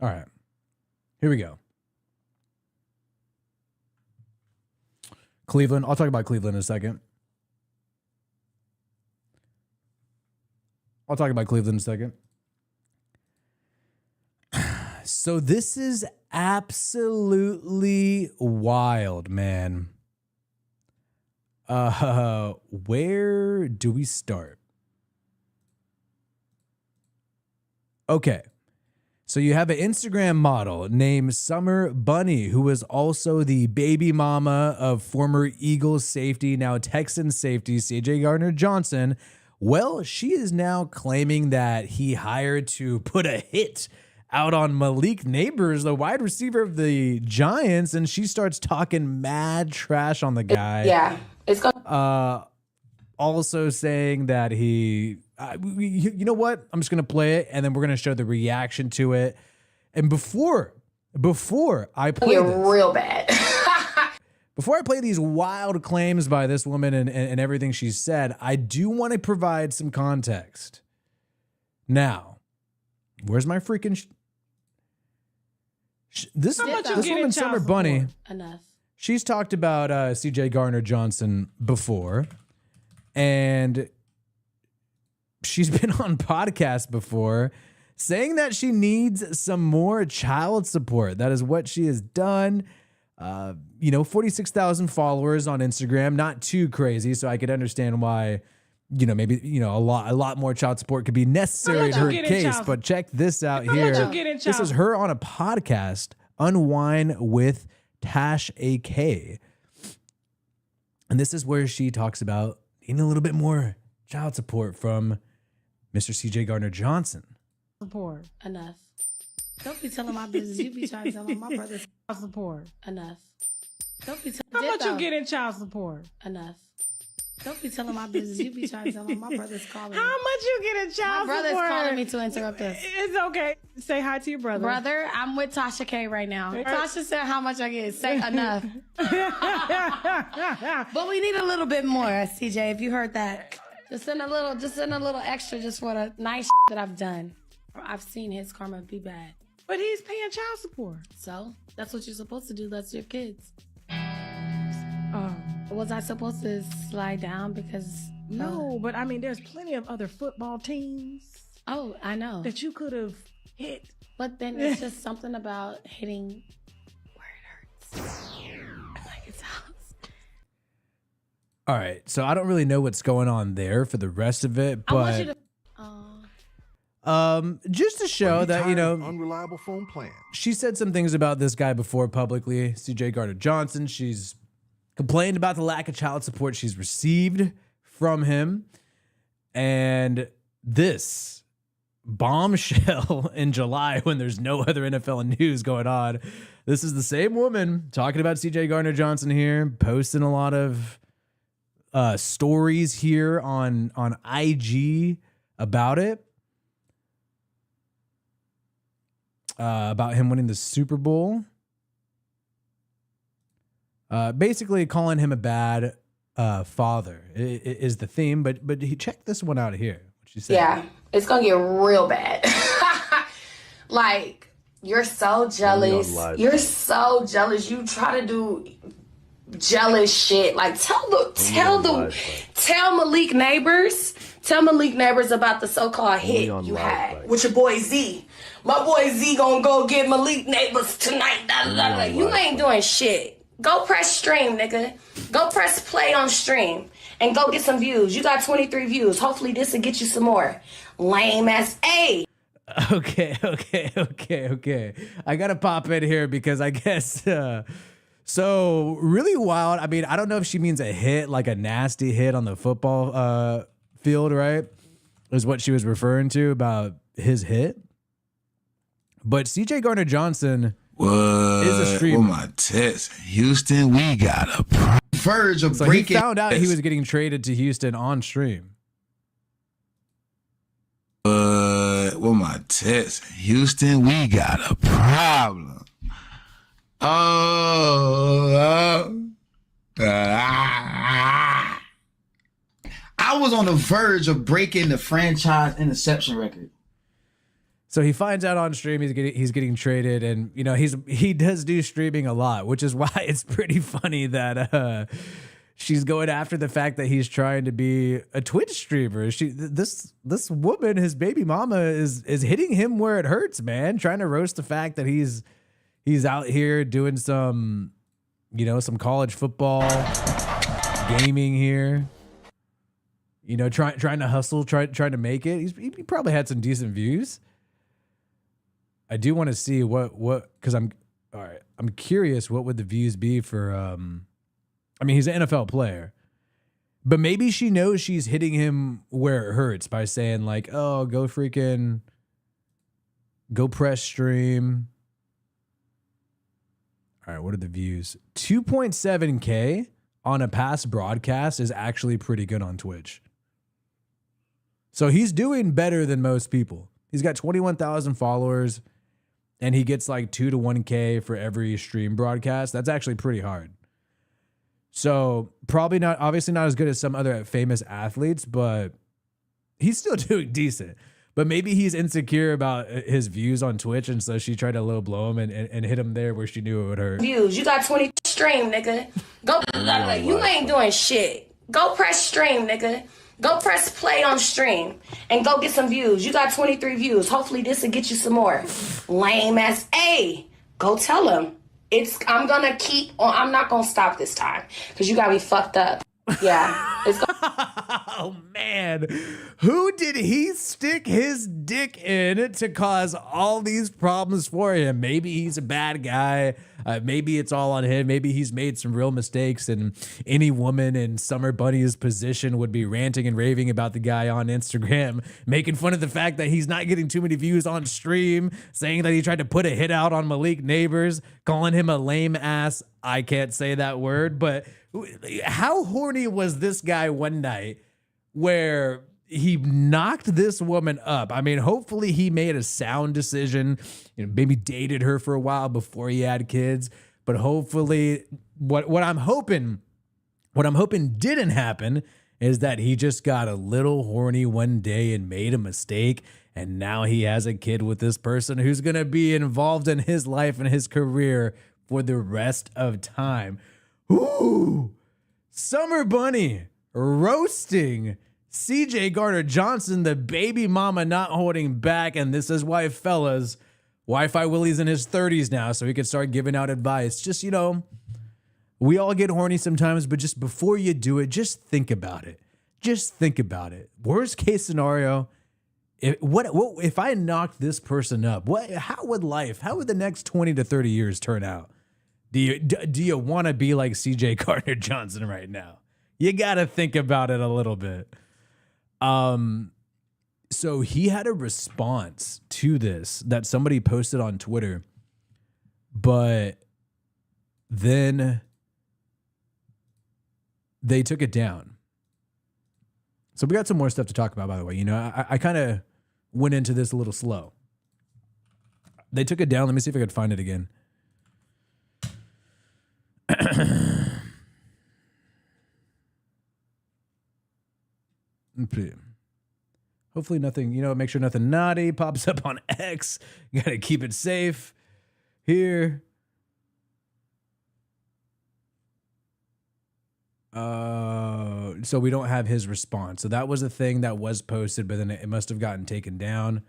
All right. Here we go. Cleveland. I'll talk about Cleveland in a second. So this is absolutely wild, man. Where do we start? Okay. So you have an Instagram model named Summer Bunny, who was also the baby mama of former Eagles safety, now Texans safety, CJ Gardner-Johnson. Well, she is now claiming that he hired to put a hit out on Malik Neighbors, the wide receiver of the Giants, and she starts talking mad trash on the guy. Yeah, it's going. Also saying that he You know what? I'm just gonna play it, and then we're gonna show the reaction to it. And before I play this, real bad. before I play these wild claims by this woman and everything she said, I do want to provide some context. Now, where's my freaking? This woman, Summer Bunny. Enough. She's talked about CJ Gardner-Johnson before, and she's been on podcasts before saying that she needs some more child support. That is what she has done. 46,000 followers on Instagram, not too crazy. So I could understand why, maybe, a lot more child support could be necessary in her case. But check this out here. This is her on a podcast, Unwind with Tash AK. And this is where she talks about needing a little bit more child support from Mr. CJ Gardner-Johnson. Support. Enough. Don't be telling my business. You be trying to tell my brother's child support. Enough. Don't be telling How much you get in child support? Enough. Don't be telling my business. You be trying to tell my brother's calling me. How much you get in child support? My brother's calling me to interrupt us. It's okay. Say hi to your brother. Brother, I'm with Tasha K right now. Tasha said how much I get. Say enough. But we need a little bit more, CJ, if you heard that. Just send a little extra just for the nice that I've done. I've seen his karma be bad. But he's paying child support. So, that's what you're supposed to do. That's your kids. Was I supposed to slide down because... No, but I mean, there's plenty of other football teams. Oh, I know. That you could have hit. But then it's just something about hitting where it hurts. Like it sounds. All right. So I don't really know what's going on there for the rest of it, but... I want you to... just to show that, unreliable phone plan. She said some things about this guy before publicly, CJ Gardner-Johnson. She's complained about the lack of child support she's received from him. And this bombshell in July, when there's no other NFL news going on, this is the same woman talking about CJ Gardner-Johnson here, posting a lot of stories here on IG about it. About him winning the Super Bowl. Basically calling him a bad father is the theme, but he checked this one out here. What she said. Yeah, it's gonna get real bad. Like, you're so jealous. You're so jealous. You try to do jealous shit. Like, tell Malik Neighbors. Tell Malik Neighbors about the so-called hit you had with your boy Z. My boy Z gonna go get Malik Neighbors tonight. You ain't doing shit. Go press stream, nigga. Go press play on stream and go get some views. You got 23 views. Hopefully this will get you some more. Lame ass A. Okay. I gotta pop in here because I guess so really wild. I mean, I don't know if she means a hit, like a nasty hit on the football field, right? Is what she was referring to about his hit. But CJ Gardner-Johnson is a streamer. My test, Houston, we got a verge of breaking. He found out he was getting traded to Houston on stream. With my test, Houston, we got a problem. I was on the verge of breaking the franchise interception record. So he finds out on stream he's getting traded, and he does do streaming a lot, which is why it's pretty funny that she's going after the fact that he's trying to be a Twitch streamer. This woman, his baby mama, is hitting him where it hurts, man. Trying to roast the fact that he's out here doing some college football gaming here. Trying to hustle, trying to make it. He probably had some decent views. I do want to see what because I'm curious what would the views be for I mean, he's an NFL player. But maybe she knows she's hitting him where it hurts by saying like, "Oh, go press stream." All right, what are the views? 2.7K on a past broadcast is actually pretty good on Twitch. So he's doing better than most people. He's got 21,000 followers and he gets like 2 to 1K for every stream broadcast. That's actually pretty hard. So probably not, obviously not as good as some other famous athletes, but he's still doing decent. But maybe he's insecure about his views on Twitch, and so she tried to low blow him and hit him there where she knew it would hurt. Views. You got 20 stream, nigga. Go. You ain't doing shit. Go press stream, nigga. Go press play on stream and go get some views. You got 23 views. Hopefully this will get you some more. Lame ass. Hey, go tell him. I'm gonna keep on. I'm not gonna stop this time because you got me fucked up. Yeah. Oh man, who did he stick his dick in to cause all these problems for him? Maybe he's a bad guy. Maybe it's all on him. Maybe he's made some real mistakes, and any woman in Summer Bunny's position would be ranting and raving about the guy on Instagram, making fun of the fact that he's not getting too many views on stream, saying that he tried to put a hit out on Malik Neighbors, calling him a lame ass. I can't say that word, but how horny was this guy one night where he knocked this woman up? I mean, hopefully he made a sound decision, maybe dated her for a while before he had kids, but hopefully what I'm hoping didn't happen is that he just got a little horny one day and made a mistake, and now he has a kid with this person who's going to be involved in his life and his career for the rest of time. Ooh, Summer Bunny roasting CJ Gardner-Johnson, the baby mama not holding back. And this is why, fellas, Wi-Fi Willie's in his 30s now, so he can start giving out advice. Just, we all get horny sometimes, but just before you do it, just think about it. Just think about it. Worst case scenario, if I knocked this person up, how would the next 20 to 30 years turn out? Do you want to be like CJ Gardner-Johnson right now? You got to think about it a little bit. So he had a response to this that somebody posted on Twitter, but then they took it down. So we got some more stuff to talk about, by the way. I kind of went into this a little slow. They took it down. Let me see if I could find it again. Hopefully nothing, make sure nothing naughty pops up on X. You got to keep it safe here. So we don't have his response. So that was a thing that was posted, but then it must have gotten taken down.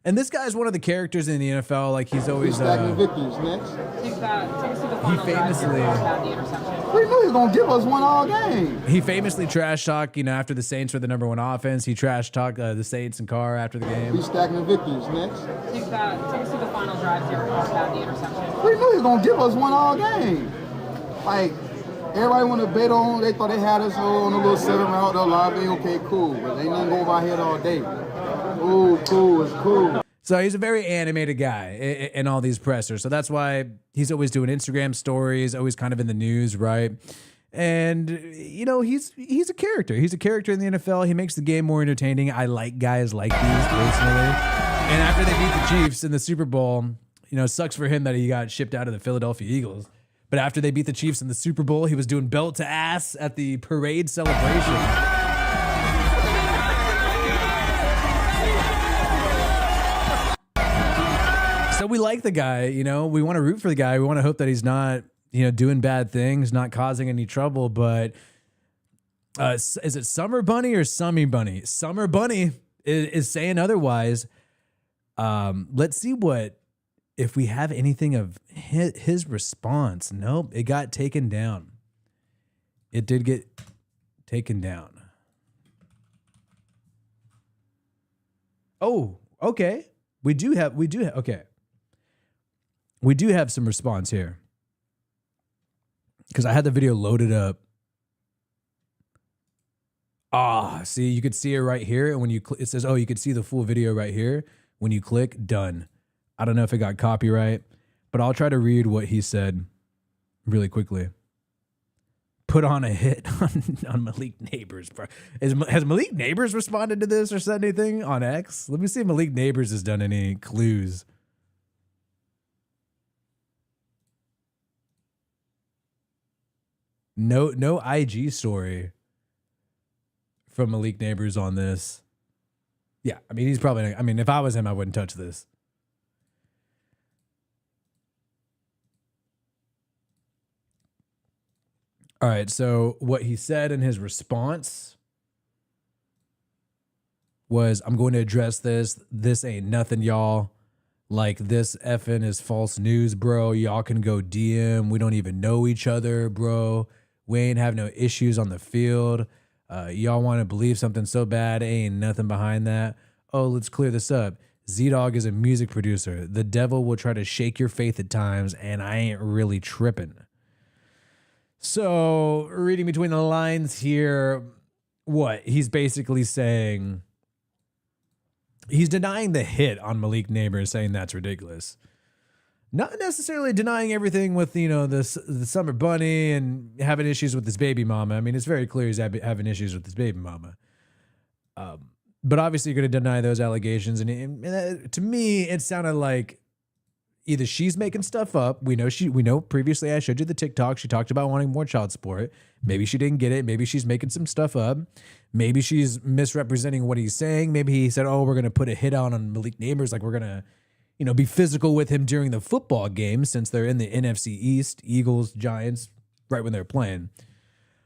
And this guy's one of the characters in the NFL. Like, he's always victories next. He famously, we knew he was gonna give us one all game. He famously trash talked, after the Saints were the number one offense. He trash talked the Saints and Carr after the game. He's stacking the victories next. Take us to the final drive here. About the interception. We knew he was gonna give us one all game. Like, everybody want to bet on. They thought they had us on a little 7 route. They'll lobby. Okay, cool. But they ain't go over our head all day. Ooh, cool. It's cool. So he's a very animated guy in all these pressers. So that's why he's always doing Instagram stories, always kind of in the news, right? And, he's a character. He's a character in the NFL. He makes the game more entertaining. I like guys like these personally. And after they beat the Chiefs in the Super Bowl, it sucks for him that he got shipped out of the Philadelphia Eagles. But after they beat the Chiefs in the Super Bowl, he was doing belt to ass at the parade celebration. So we like the guy, we want to root for the guy. We want to hope that he's not, doing bad things, not causing any trouble. But is it Summer Bunny or Summy Bunny? Summer Bunny is saying otherwise. Let's see if we have anything of his response. Nope, it got taken down. It did get taken down. Oh, okay. We do have, okay. We do have some response here. Because I had the video loaded up. See, you could see it right here. And when you it says, you could see the full video right here. When you click, done. I don't know if it got copyright, but I'll try to read what he said really quickly. put on a hit on Malik Neighbors. Has Malik Neighbors responded to this or said anything on X? Let me see if Malik Neighbors has done any clues. No IG story from Malik Neighbors on this. Yeah, I mean, he's probably, I mean, if I was him, I wouldn't touch this. All right, so what he said in his response was, I'm going to address this. This ain't nothing, y'all. Like, this effing is false news, bro. Y'all can go DM. We don't even know each other, bro. We ain't have no issues on the field. Y'all want to believe something so bad. Ain't nothing behind that. Oh, let's clear this up. Z-Dog is a music producer. The devil will try to shake your faith at times, and I ain't really tripping. So, reading between the lines here, what? He's basically saying, he's denying the hit on Malik Neighbors, saying that's ridiculous. Not necessarily denying everything with, you know, the Summer Bunny and having issues with his baby mama. I mean, it's very clear he's having issues with his baby mama. But obviously you're going to deny those allegations. And to me, it sounded like either she's making stuff up. We know previously I showed you the TikTok. She talked about wanting more child support. Maybe she didn't get it. Maybe she's making some stuff up. Maybe she's misrepresenting what he's saying. Maybe he said, oh, we're going to put a hit out on Malik Neighbors. Like, we're going to, you know, be physical with him during the football game since they're in the NFC East, Eagles, Giants, right when they're playing.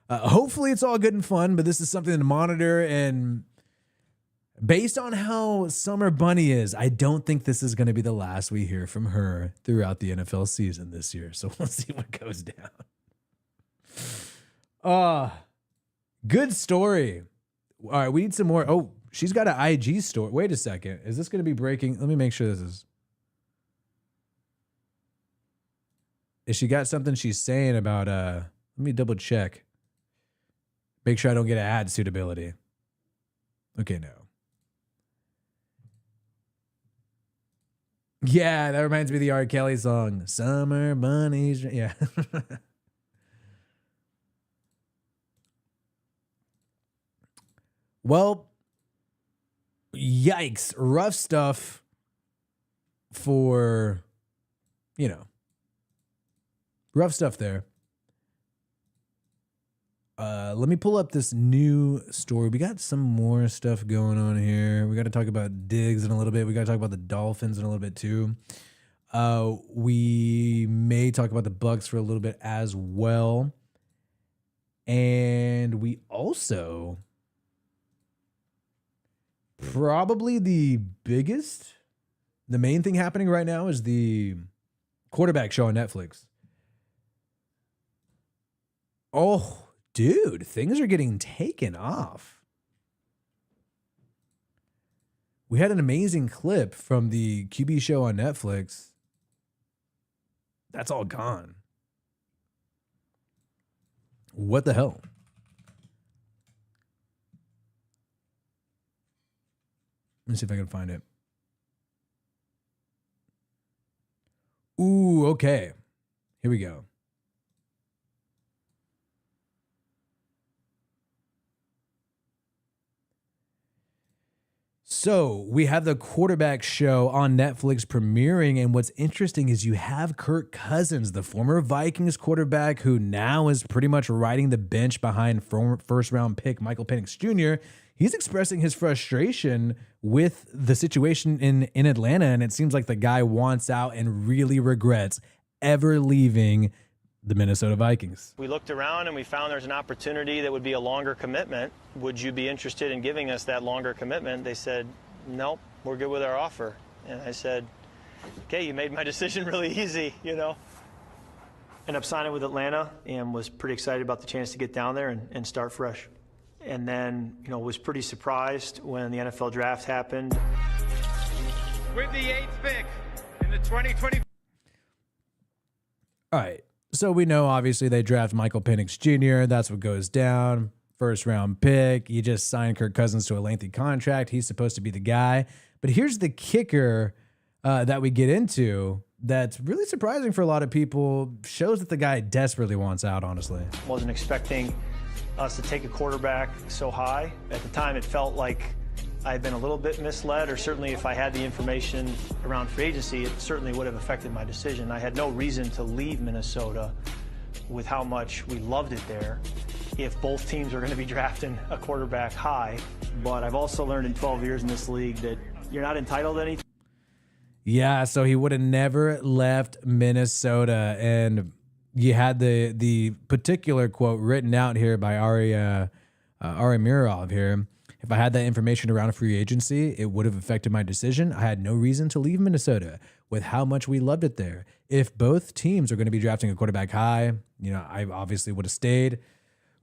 Hopefully it's all good and fun, but this is something to monitor. And based on how Summer Bunny is, I don't think this is going to be the last we hear from her throughout the NFL season this year. So we'll see what goes down. Good story. All right, we need some more. Oh, she's got an IG story. Wait a second. Is this going to be breaking? Let me make sure this is. Is she got something she's saying about, let me double check. Make sure I don't get ad suitability. Okay, no. Yeah, that reminds me of the R. Kelly song, Summer Bunnies. Yeah. Well, yikes. Rough stuff for, you know, rough stuff there. Let me pull up this new story. We got some more stuff going on here. We got to talk about Diggs in a little bit. We got to talk about the Dolphins in a little bit too. We may talk about the Bucks for a little bit as well. And we also, probably the main thing happening right now is the quarterback show on Netflix. Oh, dude, things are getting taken off. We had an amazing clip from the QB show on Netflix. That's all gone. What the hell? Let me see if I can find it. Ooh, okay. Here we go. So we have the quarterback show on Netflix premiering, and what's interesting is you have Kirk Cousins, the former Vikings quarterback who now is pretty much riding the bench behind first-round pick Michael Penix Jr. He's expressing his frustration with the situation in Atlanta, and it seems like the guy wants out and really regrets ever leaving the Minnesota Vikings. We looked around and we found there's an opportunity that would be a longer commitment. Would you be interested in giving us that longer commitment? They said, nope, we're good with our offer. And I said, okay, you made my decision really easy, you know. Ended up signing with Atlanta and was pretty excited about the chance to get down there and start fresh. And then, you know, was pretty surprised when the NFL draft happened. With the 8th pick in the 2020. All right. So we know, obviously, they draft Michael Penix Jr. That's what goes down. First round pick. You just signed Kirk Cousins to a lengthy contract. He's supposed to be the guy. But here's the kicker that we get into that's really surprising for a lot of people. Shows that the guy desperately wants out, honestly. Wasn't expecting us to take a quarterback so high. At the time, it felt like I had been a little bit misled, or certainly if I had the information around free agency, it certainly would have affected my decision. I had no reason to leave Minnesota with how much we loved it there if both teams are going to be drafting a quarterback high. But I've also learned in 12 years in this league that you're not entitled to anything. Yeah, so he would have never left Minnesota. And you had the particular quote written out here by Ari Mirov here. If I had that information around free agency, it would have affected my decision. I had no reason to leave Minnesota with how much we loved it there. If both teams are going to be drafting a quarterback high, I obviously would have stayed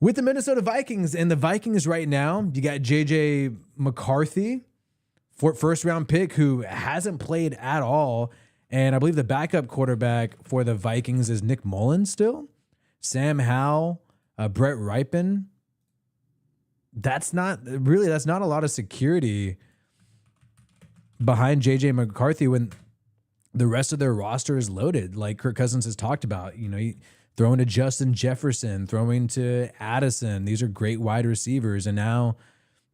with the Minnesota Vikings. And the Vikings right now, you got JJ McCarthy, first round pick, who hasn't played at all. And I believe the backup quarterback for the Vikings is Nick Mullins still. Sam Howell, Brett Ripon. That's not a lot of security behind JJ McCarthy when the rest of their roster is loaded. Like Kirk Cousins has talked about, throwing to Justin Jefferson, throwing to Addison. These are great wide receivers. And now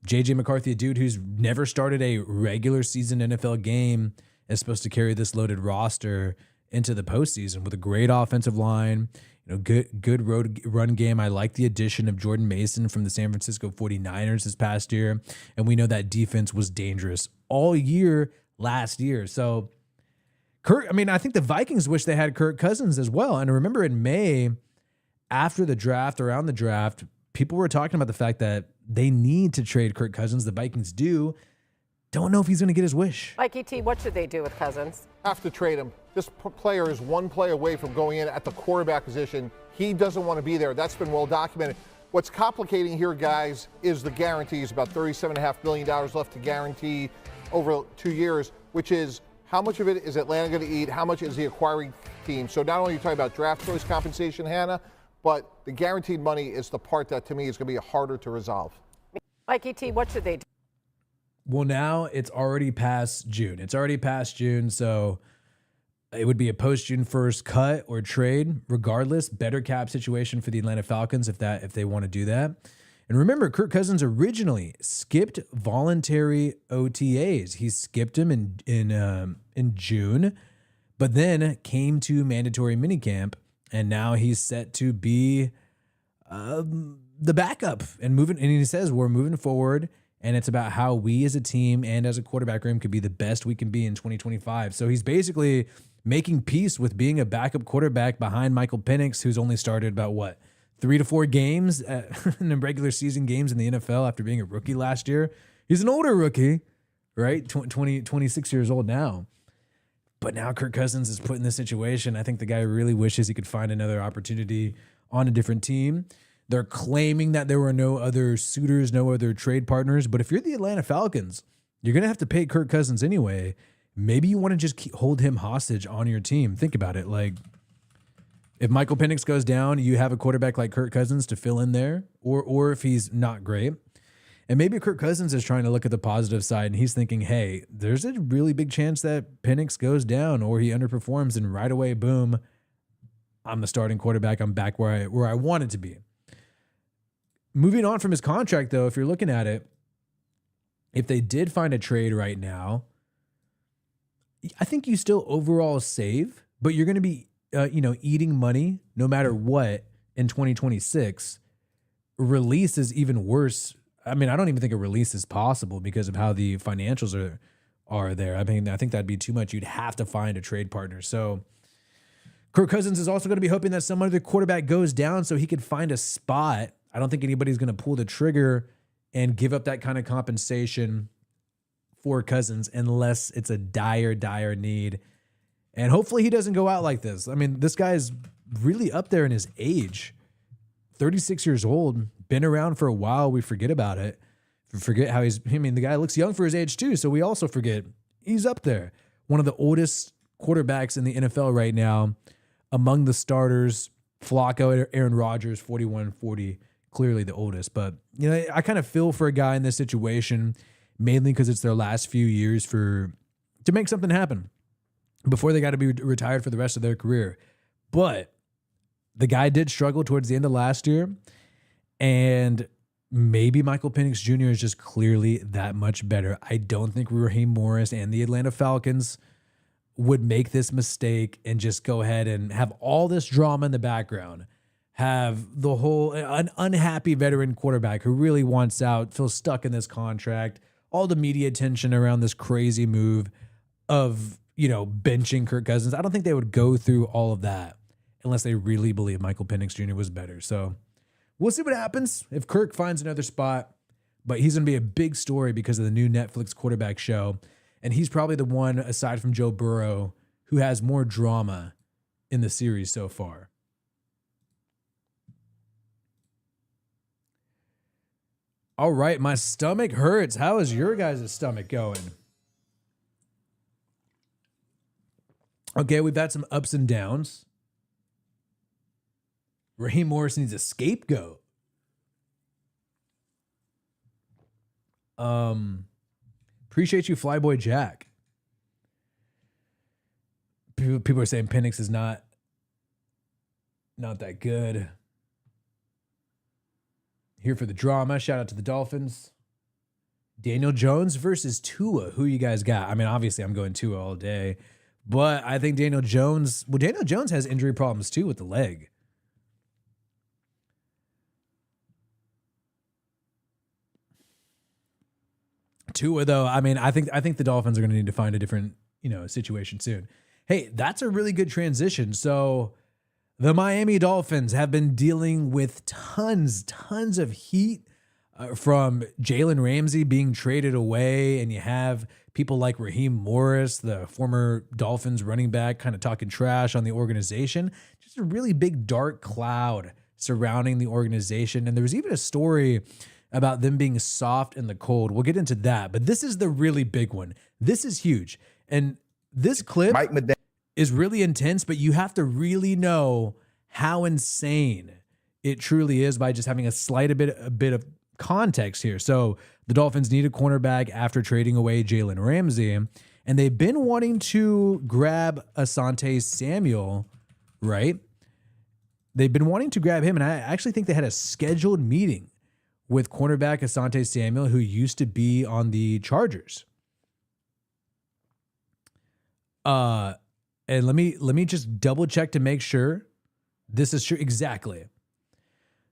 JJ McCarthy, a dude who's never started a regular season NFL game, is supposed to carry this loaded roster into the postseason with a great offensive line. Good run game. I like the addition of Jordan Mason from the San Francisco 49ers this past year. And we know that defense was dangerous all year last year. So I think the Vikings wish they had Kirk Cousins as well. And I remember in May, after the draft, around the draft, people were talking about the fact that they need to trade Kirk Cousins. The Vikings do. Don't know if he's going to get his wish. Mikey T, what should they do with Cousins? Have to trade him. This player is one play away from going in at the quarterback position. He doesn't want to be there. That's been well documented. What's complicating here, guys, is the guarantees. About $37.5 million left to guarantee over 2 years, which is how much of it is Atlanta going to eat? How much is the acquiring team? So not only are you talking about draft choice compensation, Hannah, but the guaranteed money is the part that, to me, is going to be harder to resolve. Mikey T, what should they do? Well, now it's already past June. So it would be a post-June 1st cut or trade. Regardless, better cap situation for the Atlanta Falcons if they want to do that. And remember, Kirk Cousins originally skipped voluntary OTAs. He skipped them in June, but then came to mandatory minicamp, and now he's set to be the backup and moving. And he says we're moving forward. And it's about how we as a team and as a quarterback room could be the best we can be in 2025. So he's basically making peace with being a backup quarterback behind Michael Penix, who's only started about 3 to 4 games in the regular season games in the NFL after being a rookie last year. He's an older rookie, right? 26 years old now. But now Kirk Cousins is put in this situation. I think the guy really wishes he could find another opportunity on a different team. They're claiming that there were no other suitors, no other trade partners. But if you're the Atlanta Falcons, you're going to have to pay Kirk Cousins anyway. Maybe you want to just hold him hostage on your team. Think about it. Like, if Michael Penix goes down, you have a quarterback like Kirk Cousins to fill in there, or if he's not great. And maybe Kirk Cousins is trying to look at the positive side, and he's thinking, hey, there's a really big chance that Penix goes down or he underperforms, and right away, boom, I'm the starting quarterback. I'm back where I wanted to be. Moving on from his contract, though, if you're looking at it, if they did find a trade right now, I think you still overall save, but you're going to be, eating money no matter what in 2026. Release is even worse. I mean, I don't even think a release is possible because of how the financials are there. I mean, I think that'd be too much. You'd have to find a trade partner. So Kirk Cousins is also going to be hoping that some other quarterback goes down so he could find a spot. I don't think anybody's going to pull the trigger and give up that kind of compensation for Cousins unless it's a dire, dire need. And hopefully he doesn't go out like this. I mean, this guy's really up there in his age. 36 years old, been around for a while. We forget about it. Forget how the guy looks young for his age too. So we also forget he's up there. One of the oldest quarterbacks in the NFL right now among the starters. Flacco, Aaron Rodgers, 41-40. Clearly the oldest, but I kind of feel for a guy in this situation, mainly because it's their last few years to make something happen. before they got to be retired for the rest of their career. But the guy did struggle towards the end of last year, and maybe Michael Penix Jr. is just clearly that much better. I don't think Raheem Morris and the Atlanta Falcons would make this mistake and just go ahead and have all this drama in the background, have the whole an unhappy veteran quarterback who really wants out, feels stuck in this contract, all the media attention around this crazy move of, benching Kirk Cousins. I don't think they would go through all of that unless they really believe Michael Penix Jr. was better. So we'll see what happens if Kirk finds another spot, but he's going to be a big story because of the new Netflix quarterback show. And he's probably the one, aside from Joe Burrow, who has more drama in the series so far. All right, my stomach hurts. How is your guys' stomach going? Okay, we've had some ups and downs. Raheem Morris needs a scapegoat. Appreciate you, Flyboy Jack. People are saying Penix is not that good. Here for the drama. Shout out to the Dolphins. Daniel Jones versus Tua. Who you guys got? I mean, obviously I'm going Tua all day, but I think Daniel Jones has injury problems too with the leg. Tua, though, I mean, I think the Dolphins are going to need to find a different, situation soon. Hey, that's a really good transition. So the Miami Dolphins have been dealing with tons of heat from Jalen Ramsey being traded away, and you have people like Raheem Morris, the former Dolphins running back, kind of talking trash on the organization. Just a really big dark cloud surrounding the organization. And there was even a story about them being soft in the cold. We'll get into that, but this is the really big one. This is huge. And this clip is really intense, but you have to really know how insane it truly is by just having a bit of context here. So the Dolphins need a cornerback after trading away Jalen Ramsey, and they've been wanting to grab Asante Samuel, right? They've been wanting to grab him, and I actually think they had a scheduled meeting with cornerback Asante Samuel, who used to be on the Chargers. And let me just double check to make sure this is true. Exactly.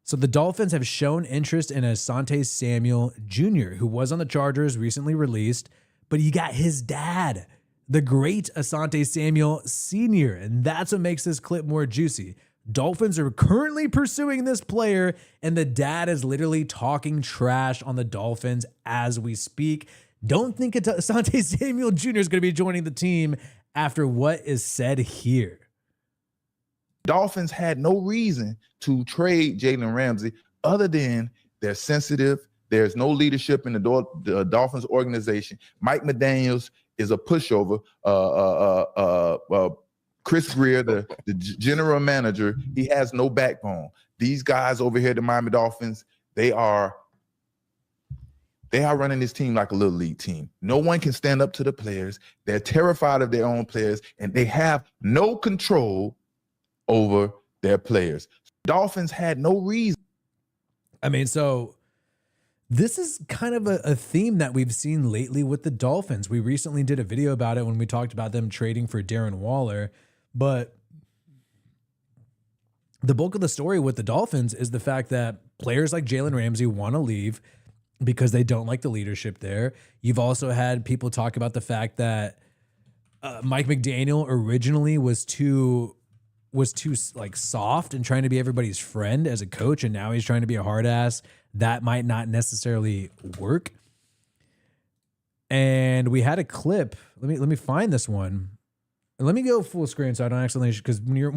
So the Dolphins have shown interest in Asante Samuel Jr., who was on the Chargers, recently released, but you got his dad, the great Asante Samuel Sr., and that's what makes this clip more juicy. Dolphins are currently pursuing this player, and the dad is literally talking trash on the Dolphins as we speak. Don't think Asante Samuel Jr. is going to be joining the team after what is said here. Dolphins had no reason to trade Jalen Ramsey other than they're sensitive. There's no leadership in the Dolphins organization. Mike McDaniels is a pushover. Chris Greer, the general manager, he has no backbone. These guys over here, the Miami Dolphins, they are running this team like a little league team. No one can stand up to the players. They're terrified of their own players, and they have no control over their players. Dolphins had no reason. I mean, so this is kind of a theme that we've seen lately with the Dolphins. We recently did a video about it when we talked about them trading for Darren Waller. But the bulk of the story with the Dolphins is the fact that players like Jalen Ramsey want to leave because they don't like the leadership there. You've also had people talk about the fact that Mike McDaniel originally was too like soft and trying to be everybody's friend as a coach, and now he's trying to be a hard ass. That might not necessarily work. And we had a clip. Let me find this one. Let me go full screen so I don't accidentally, because when you're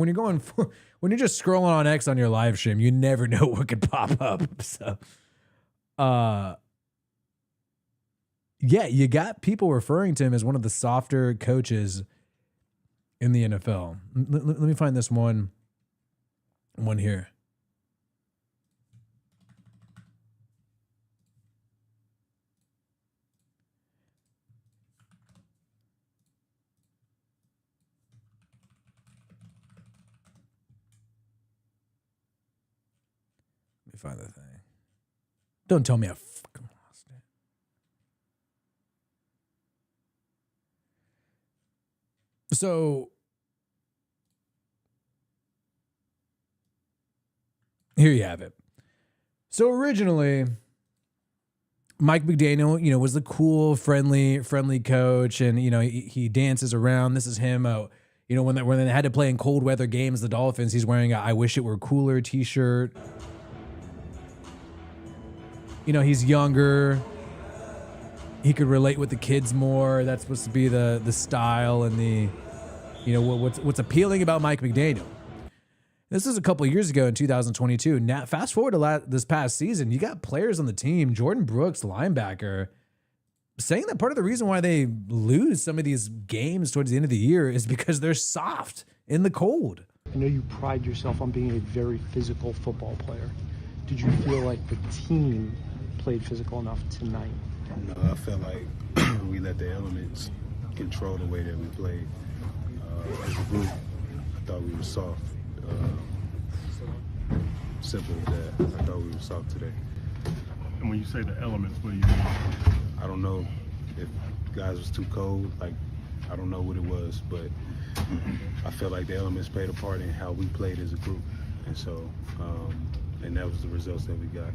just scrolling on X on your live stream, you never know what could pop up. So, yeah, you got people referring to him as one of the softer coaches in the NFL. Let me find this one here. Let me find the thing. Don't tell me I fucking lost it. So here you have it. So originally, Mike McDaniel, was the cool, friendly coach, and he dances around. This is him. When they had to play in cold weather games, the Dolphins, he's wearing a "I wish it were cooler" t-shirt. He's younger. He could relate with the kids more. That's supposed to be the style and the, what's appealing about Mike McDaniel. This is a couple of years ago in 2022. Now, fast forward to this past season, you got players on the team, Jordan Brooks, linebacker, saying that part of the reason why they lose some of these games towards the end of the year is because they're soft in the cold. I know you pride yourself on being a very physical football player. Did you feel like the team played physical enough tonight? No, I felt like we let the elements control the way that we played. As a group, I thought we were soft. Simple as that. I thought we were soft today. And when you say the elements, what do you mean? I don't know if guys was too cold. I don't know what it was, but I felt like the elements played a part in how we played as a group. And so, and that was the results that we got.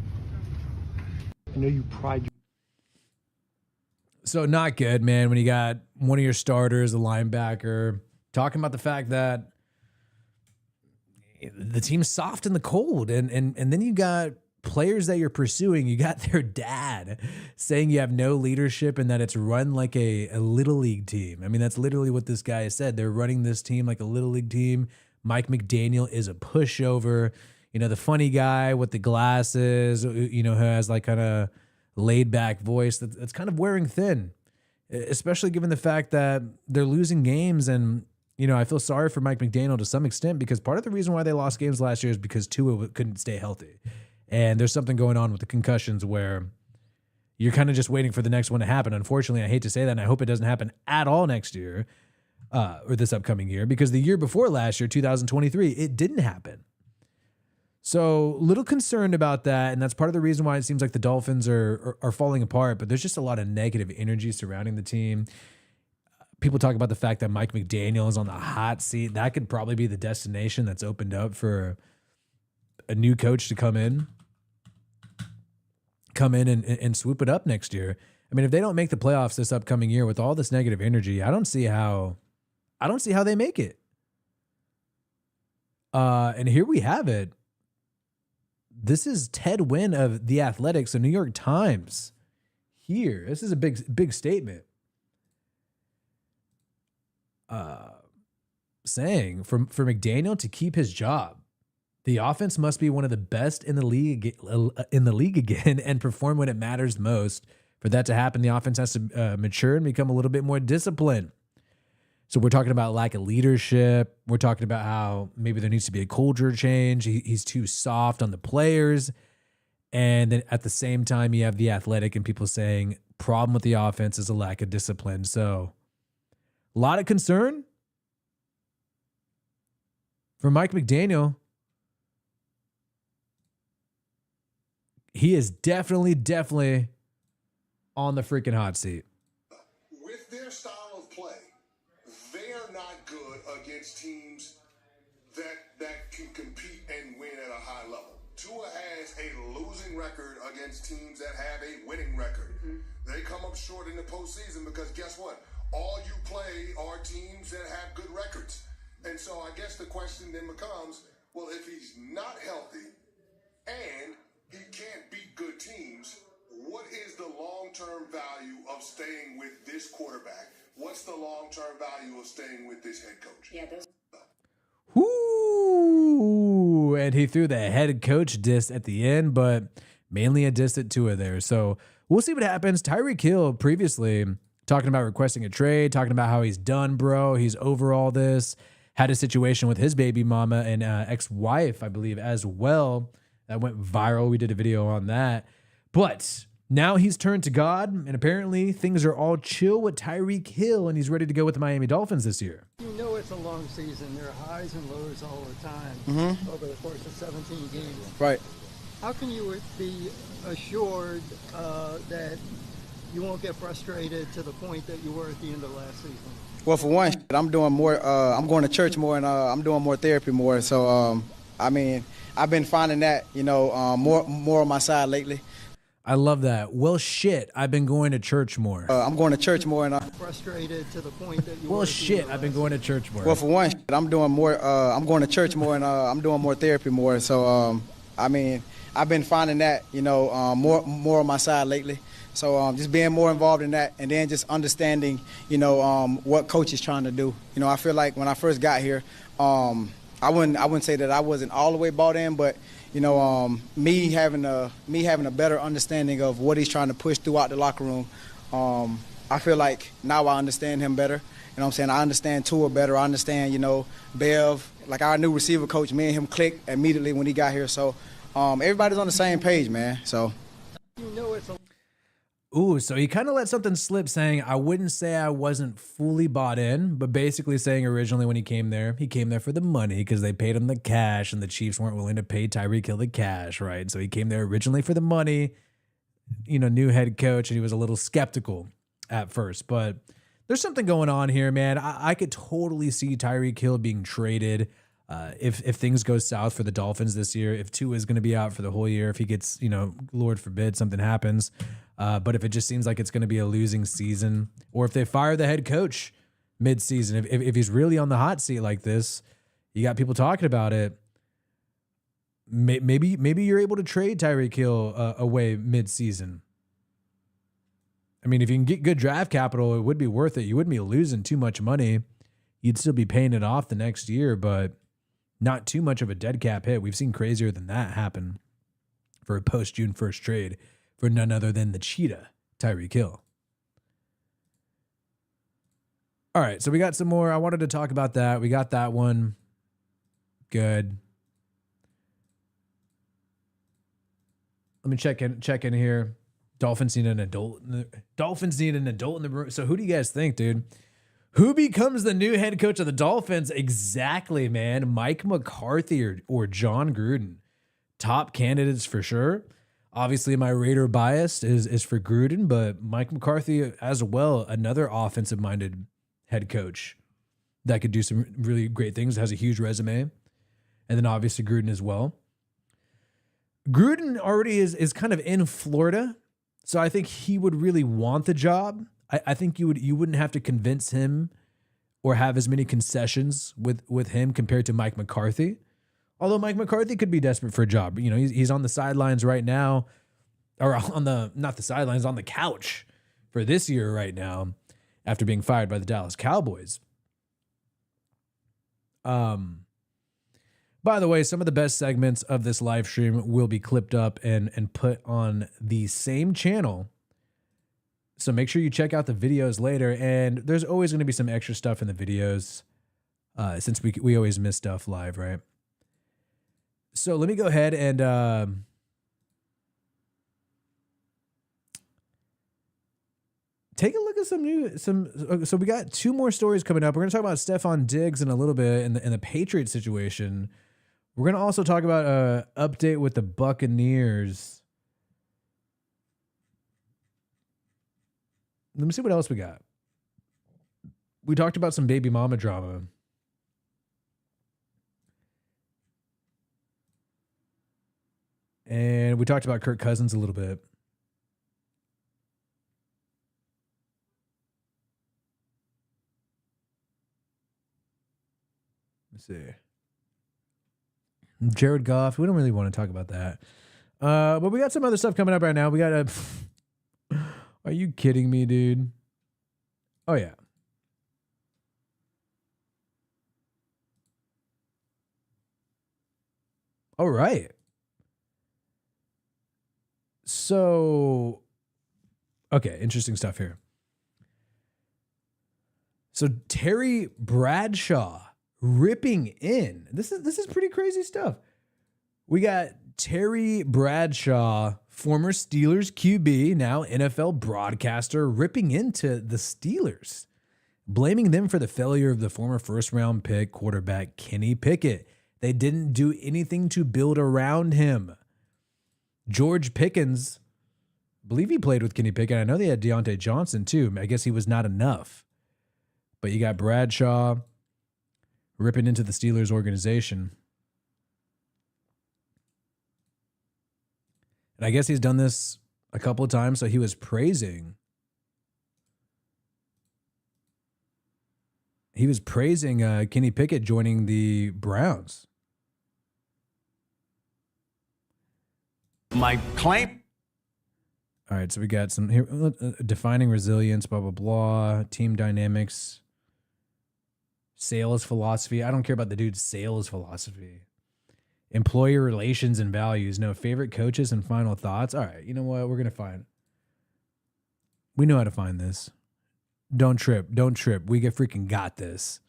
I know you pride yourself. So not good, man, when you got one of your starters, a linebacker, talking about the fact that the team's soft in the cold. And then you got players that you're pursuing. You got their dad saying you have no leadership and that it's run like a little league team. I mean, that's literally what this guy said. They're running this team like a little league team. Mike McDaniel is a pushover. The funny guy with the glasses, who has like kind of laid back voice that's kind of wearing thin, especially given the fact that they're losing games. And, I feel sorry for Mike McDaniel to some extent, because part of the reason why they lost games last year is because Tua couldn't stay healthy. And there's something going on with the concussions where you're kind of just waiting for the next one to happen. Unfortunately, I hate to say that, and I hope it doesn't happen at all next year or this upcoming year, because the year before last year, 2023, it didn't happen. So little concerned about that, and that's part of the reason why it seems like the Dolphins are falling apart, but there's just a lot of negative energy surrounding the team. People talk about the fact that Mike McDaniel is on the hot seat. That could probably be the destination that's opened up for a new coach to come in and swoop it up next year. I mean, if they don't make the playoffs this upcoming year with all this negative energy, I don't see how they make it. And here we have it. This is Ted Wynn of The Athletic, so New York Times here. This is a big statement. Saying for McDaniel to keep his job, the offense must be one of the best in the league again and perform when it matters most. For that to happen, the offense has to mature and become a little bit more disciplined. So we're talking about lack of leadership. We're talking about how maybe there needs to be a culture change. He's too soft on the players. And then at the same time, you have The Athletic and people saying problem with the offense is a lack of discipline. So a lot of concern for Mike McDaniel. He is definitely on the freaking hot seat. With their style of play, they are not good against teams that can compete and win at a high level. Tua has a losing record against teams that have a winning record. They come up short in the postseason because guess what? All you play are teams that have good records. And so I guess the question then becomes, well, if he's not healthy and he can't beat good teams, what is the long-term value of staying with this quarterback? What's the long-term value of staying with this head coach? Yeah, those. Ooh, and he threw the head coach diss at the end, but mainly a diss at Tua there. So we'll see what happens. Tyreek Hill previously talking about requesting a trade, talking about how he's done, bro. He's over all this. Had a situation with his baby mama and ex-wife, I believe, as well. That went viral. We did a video on that. But now he's turned to God, and apparently things are all chill with Tyreek Hill, and he's ready to go with the Miami Dolphins this year. You know it's a long season. There are highs and lows all the time over the course of 17 games. Right. How can you be assured that you won't get frustrated to the point that you were at the end of last season? Well, for one, I'm doing more. I'm going to church more, and I'm doing more therapy more. So, I mean, I've been finding that, more on my side lately. I love that. Well, shit, I've been going to church more. I'm going to church more, and Frustrated to the point that you well, were. shit, I've been going to church more. well, for one, I'm doing more. I'm going to church more, and I'm doing more therapy more. So, I mean, I've been finding that, more on my side lately. So just being more involved in that, and then just understanding, what coach is trying to do. I feel like when I first got here, I wouldn't say that I wasn't all the way bought in, but me having a better understanding of what he's trying to push throughout the locker room, I feel like now I understand him better. You know what I'm saying? I understand Tua better. I understand, Bev, like our new receiver coach. Me and him clicked immediately when he got here. So everybody's on the same page, man. So. Ooh, so he kind of let something slip saying, I wouldn't say I wasn't fully bought in, but basically saying originally when he came there for the money because they paid him the cash and the Chiefs weren't willing to pay Tyreek Hill the cash, right? So he came there originally for the money, new head coach, and he was a little skeptical at first. But there's something going on here, man. I could totally see Tyreek Hill being traded if things go south for the Dolphins this year, if Tua is going to be out for the whole year, if he gets, Lord forbid, something happens. But if it just seems like it's going to be a losing season, or if they fire the head coach mid-season, if he's really on the hot seat like this, you got people talking about it. Maybe you're able to trade Tyreek Hill away mid-season. I mean, if you can get good draft capital, it would be worth it. You wouldn't be losing too much money. You'd still be paying it off the next year, but not too much of a dead cap hit. We've seen crazier than that happen for a post-June 1st trade for none other than the cheetah, Tyreek Hill. All right, so we got some more. I wanted to talk about that. We got that one. Good. Let me check in here. Dolphins need an adult in the room. So who do you guys think, dude? Who becomes the new head coach of the Dolphins? Exactly, man. Mike McCarthy or John Gruden. Top candidates for sure. Obviously, my Raider bias is for Gruden, but Mike McCarthy as well, another offensive-minded head coach that could do some really great things, has a huge resume. And then obviously Gruden as well. Gruden already is kind of in Florida, so I think he would really want the job. I think you wouldn't have to convince him or have as many concessions with him compared to Mike McCarthy. Although Mike McCarthy could be desperate for a job. He's on the sidelines right now, or on the couch for this year right now after being fired by the Dallas Cowboys. By the way, some of the best segments of this live stream will be clipped up and put on the same channel. So make sure you check out the videos later. And there's always going to be some extra stuff in the videos since we always miss stuff live, right? So let me go ahead and take a look at so we got two more stories coming up. We're going to talk about Stephon Diggs in a little bit in the Patriots situation. We're going to also talk about an update with the Buccaneers. Let me see what else we got. We talked about some baby mama drama. And we talked about Kirk Cousins a little bit. Let's see. Jared Goff. We don't really want to talk about that. But we got some other stuff coming up right now. We got a... Are you kidding me, dude? Oh, yeah. All right. So, okay, interesting stuff here. So Terry Bradshaw ripping in. This is pretty crazy stuff. We got Terry Bradshaw, former Steelers QB, now NFL broadcaster, ripping into the Steelers, blaming them for the failure of the former first-round pick quarterback Kenny Pickett. They didn't do anything to build around him. George Pickens, I believe he played with Kenny Pickett. I know they had Deontay Johnson too. I guess he was not enough. But you got Bradshaw ripping into the Steelers organization. And I guess he's done this a couple of times. So he was praising. He was praising Kenny Pickett joining the Browns. My claim. All right, so we got some here, defining resilience, blah, blah, blah, team dynamics, sales philosophy. I don't care about the dude's sales philosophy. Employer relations and values. No, favorite coaches and final thoughts. All right, you know what? We're going to find. We know how to find this. Don't trip. Don't trip. We freaking got this.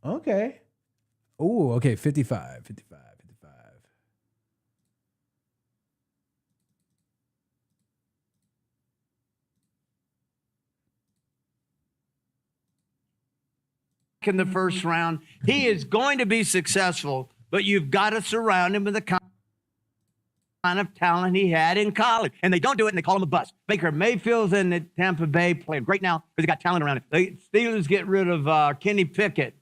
Okay. Oh, okay. 55. In the first round, he is going to be successful, but you've got to surround him with the kind of talent he had in college. And they don't do it, and they call him a bust. Baker Mayfield's in the Tampa Bay playing great now because he got talent around it. The Steelers get rid of Kenny Pickett,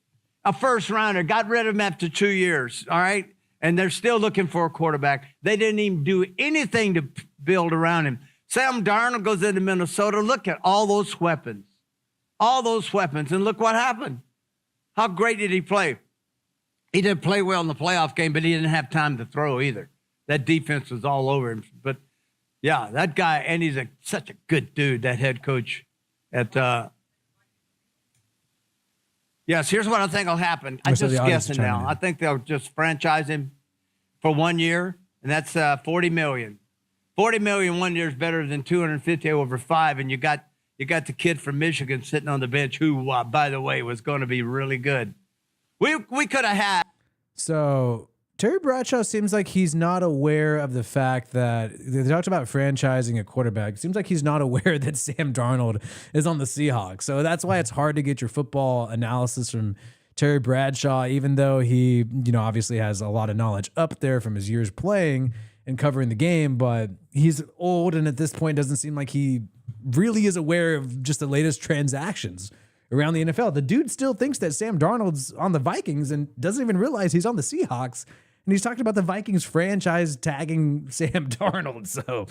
a first rounder, got rid of him after 2 years, all right? And they're still looking for a quarterback. They didn't even do anything to build around him. Sam Darnold goes into Minnesota. Look at all those weapons. And look what happened. How great did he play? He didn't play well in the playoff game, but he didn't have time to throw either. That defense was all over him. But, yeah, that guy, and he's such a good dude, that head coach at yes, here's what I think will happen. I'm just guessing now. I think they'll just franchise him for 1 year, and that's $40 million. $40 million 1 year is better than $250 over 5, and you got the kid from Michigan sitting on the bench who, by the way, was going to be really good. We could have had. So Terry Bradshaw seems like he's not aware of the fact that they talked about franchising a quarterback. It seems like he's not aware that Sam Darnold is on the Seahawks. So that's why it's hard to get your football analysis from Terry Bradshaw, even though he, obviously has a lot of knowledge up there from his years playing and covering the game. But he's old, and at this point doesn't seem like he really is aware of just the latest transactions around the NFL. The dude still thinks that Sam Darnold's on the Vikings and doesn't even realize he's on the Seahawks. And he's talking about the Vikings franchise tagging Sam Darnold. So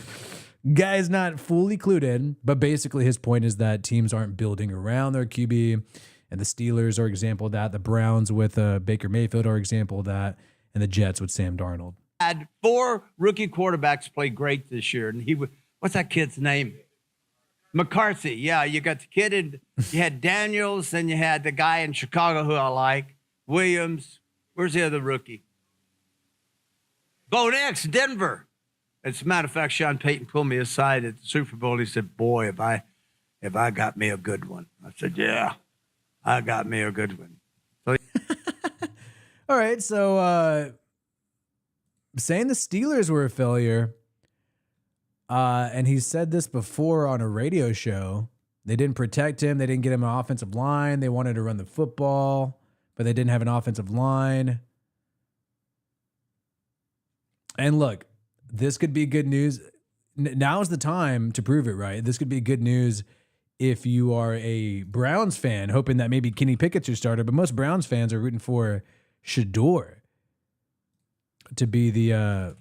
guy's not fully clued in, but basically his point is that teams aren't building around their QB, and the Steelers are example of that. The Browns with Baker Mayfield are example of that, and the Jets with Sam Darnold. Had 4 rookie quarterbacks play great this year, and what's that kid's name? McCarthy. Yeah, you got the kid in, you had Daniels, and you had the guy in Chicago who I like, Williams. Where's the other rookie? Bo Nix, Denver. As a matter of fact, Sean Payton pulled me aside at the Super Bowl. He said, "Boy, if I got me a good one." I said, "Yeah, I got me a good one." So, all right, so saying the Steelers were a failure, and he said this before on a radio show. They didn't protect him. They didn't get him an offensive line. They wanted to run the football, but they didn't have an offensive line. And look, this could be good news. Now is the time to prove it, right? This could be good news if you are a Browns fan, hoping that maybe Kenny Pickett's your starter. But most Browns fans are rooting for Shador to be the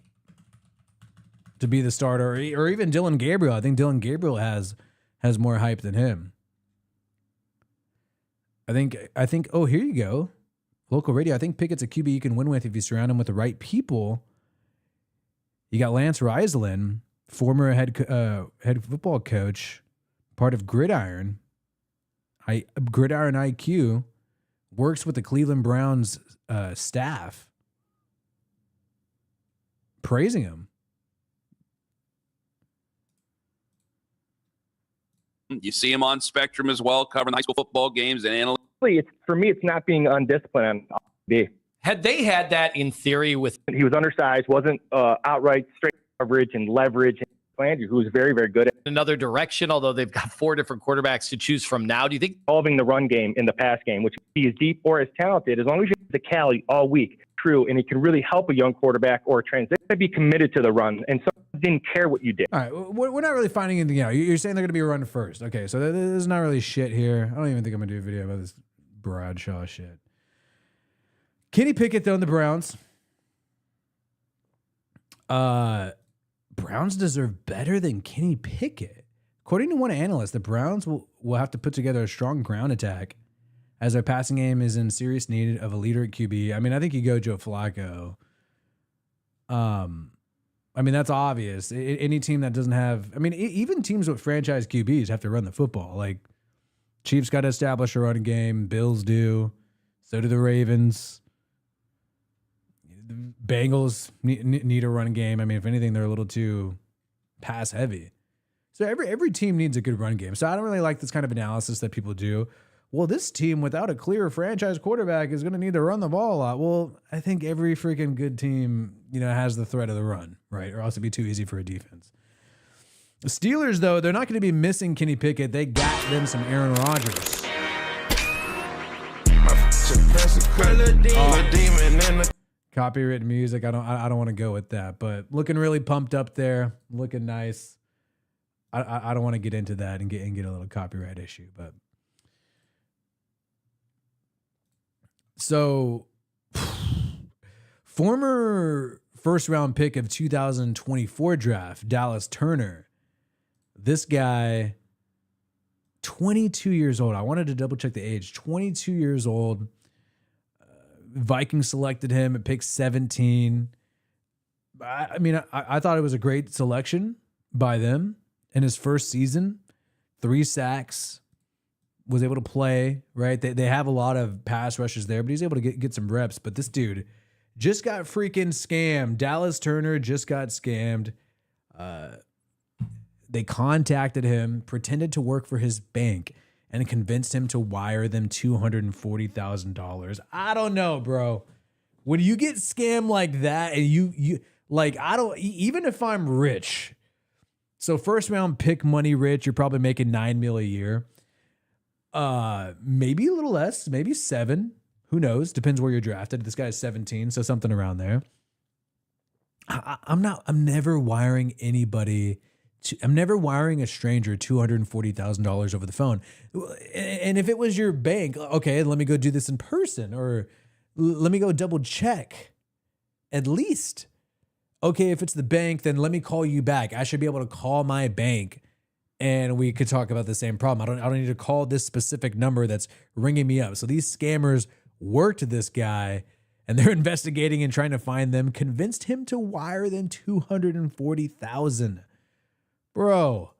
starter, or even Dylan Gabriel. I think Dylan Gabriel has more hype than him. I think. Oh, here you go, local radio. I think Pickett's a QB you can win with if you surround him with the right people. You got Lance Riesland, former head football coach, part of Gridiron IQ, works with the Cleveland Browns staff, praising him. You see him on Spectrum as well, covering high school football games and analytics. For me, it's not being undisciplined on TV. Had they had that in theory with... He was undersized, wasn't outright straight coverage and leverage. Landry, who is very, very good at another direction, although they've got 4 different quarterbacks to choose from now. Do you think solving the run game in the pass game, which he is deep or as talented, as long as you have the Cali all week, true, and it can really help a young quarterback or a transition to be committed to the run, and so didn't care what you did. All right, we're not really finding anything out. You're saying they're going to be run first. Okay, so there's not really shit here. I don't even think I'm going to do a video about this Bradshaw shit. Kenny Pickett, though, in the Browns. Browns deserve better than Kenny Pickett. According to one analyst, the Browns will have to put together a strong ground attack as their passing game is in serious need of a leader at QB. I mean, I think you go Joe Flacco. I mean, that's obvious. Any team that doesn't have, I mean, even teams with franchise QBs have to run the football. Like, Chiefs got to establish a running game. Bills do. So do the Ravens. The Bengals need a running game. I mean, if anything, they're a little too pass heavy. So every team needs a good run game. So I don't really like this kind of analysis that people do. Well, this team without a clear franchise quarterback is going to need to run the ball a lot. Well, I think every freaking good team, has the threat of the run, right? Or else it'd be too easy for a defense. The Steelers, though, they're not going to be missing Kenny Pickett. They got them some Aaron Rodgers. Copywritten music. I don't want to go with that, but looking really pumped up there, looking nice. I don't want to get into that and get a little copyright issue, but so former first round pick of 2024 draft, Dallas Turner. This guy, 22 years old. I wanted to double check the age. 22 years old. Vikings selected him at pick 17. I mean, I thought it was a great selection by them in his first season. 3 sacks, was able to play, right? They have a lot of pass rushes there, but he's able to get some reps. But this dude just got freaking scammed. Dallas Turner just got scammed. They contacted him, pretended to work for his bank, and convinced him to wire them $240,000. I don't know, bro. When you get scammed like that, and you like, I don't, even if I'm rich, so first round pick money rich, you're probably making $9 million a year. Maybe a little less, maybe 7. Who knows? Depends where you're drafted. This guy's 17, so something around there. I'm never wiring anybody. I'm never wiring a stranger $240,000 over the phone. And if it was your bank, okay, let me go do this in person, or let me go double check. At least, okay, if it's the bank, then let me call you back. I should be able to call my bank and we could talk about the same problem. I don't need to call this specific number that's ringing me up. So these scammers worked this guy, and they're investigating and trying to find them, convinced him to wire them $240,000. Bro,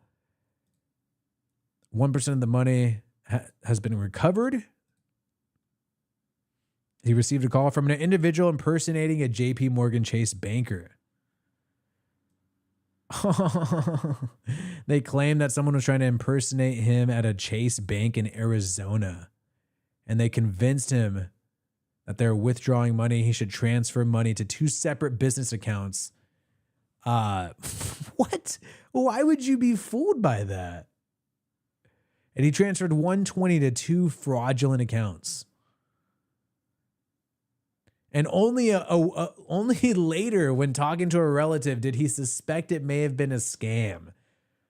1% of the money has been recovered. He received a call from an individual impersonating a JP Morgan Chase banker. They claimed that someone was trying to impersonate him at a Chase bank in Arizona, and they convinced him that they're withdrawing money. He should transfer money to 2 separate business accounts. What? Why would you be fooled by that? And he transferred $120 to 2 fraudulent accounts. And only later, when talking to a relative, did he suspect it may have been a scam.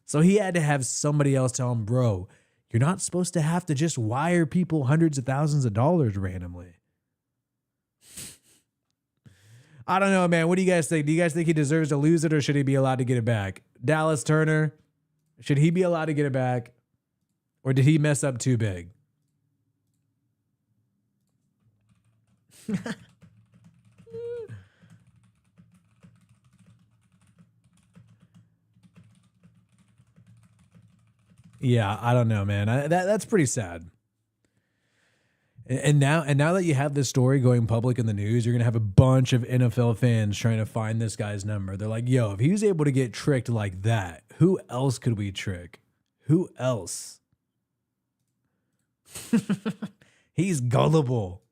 So he had to have somebody else tell him, bro, you're not supposed to have to just wire people hundreds of thousands of dollars randomly. I don't know, man. What do you guys think? Do you guys think he deserves to lose it, or should he be allowed to get it back? Dallas Turner, should he be allowed to get it back? Or did he mess up too big? Yeah, I don't know, man. That's pretty sad. And now that you have this story going public in the news, you're going to have a bunch of NFL fans trying to find this guy's number. They're like, yo, if he was able to get tricked like that, who else could we trick? Who else? He's gullible.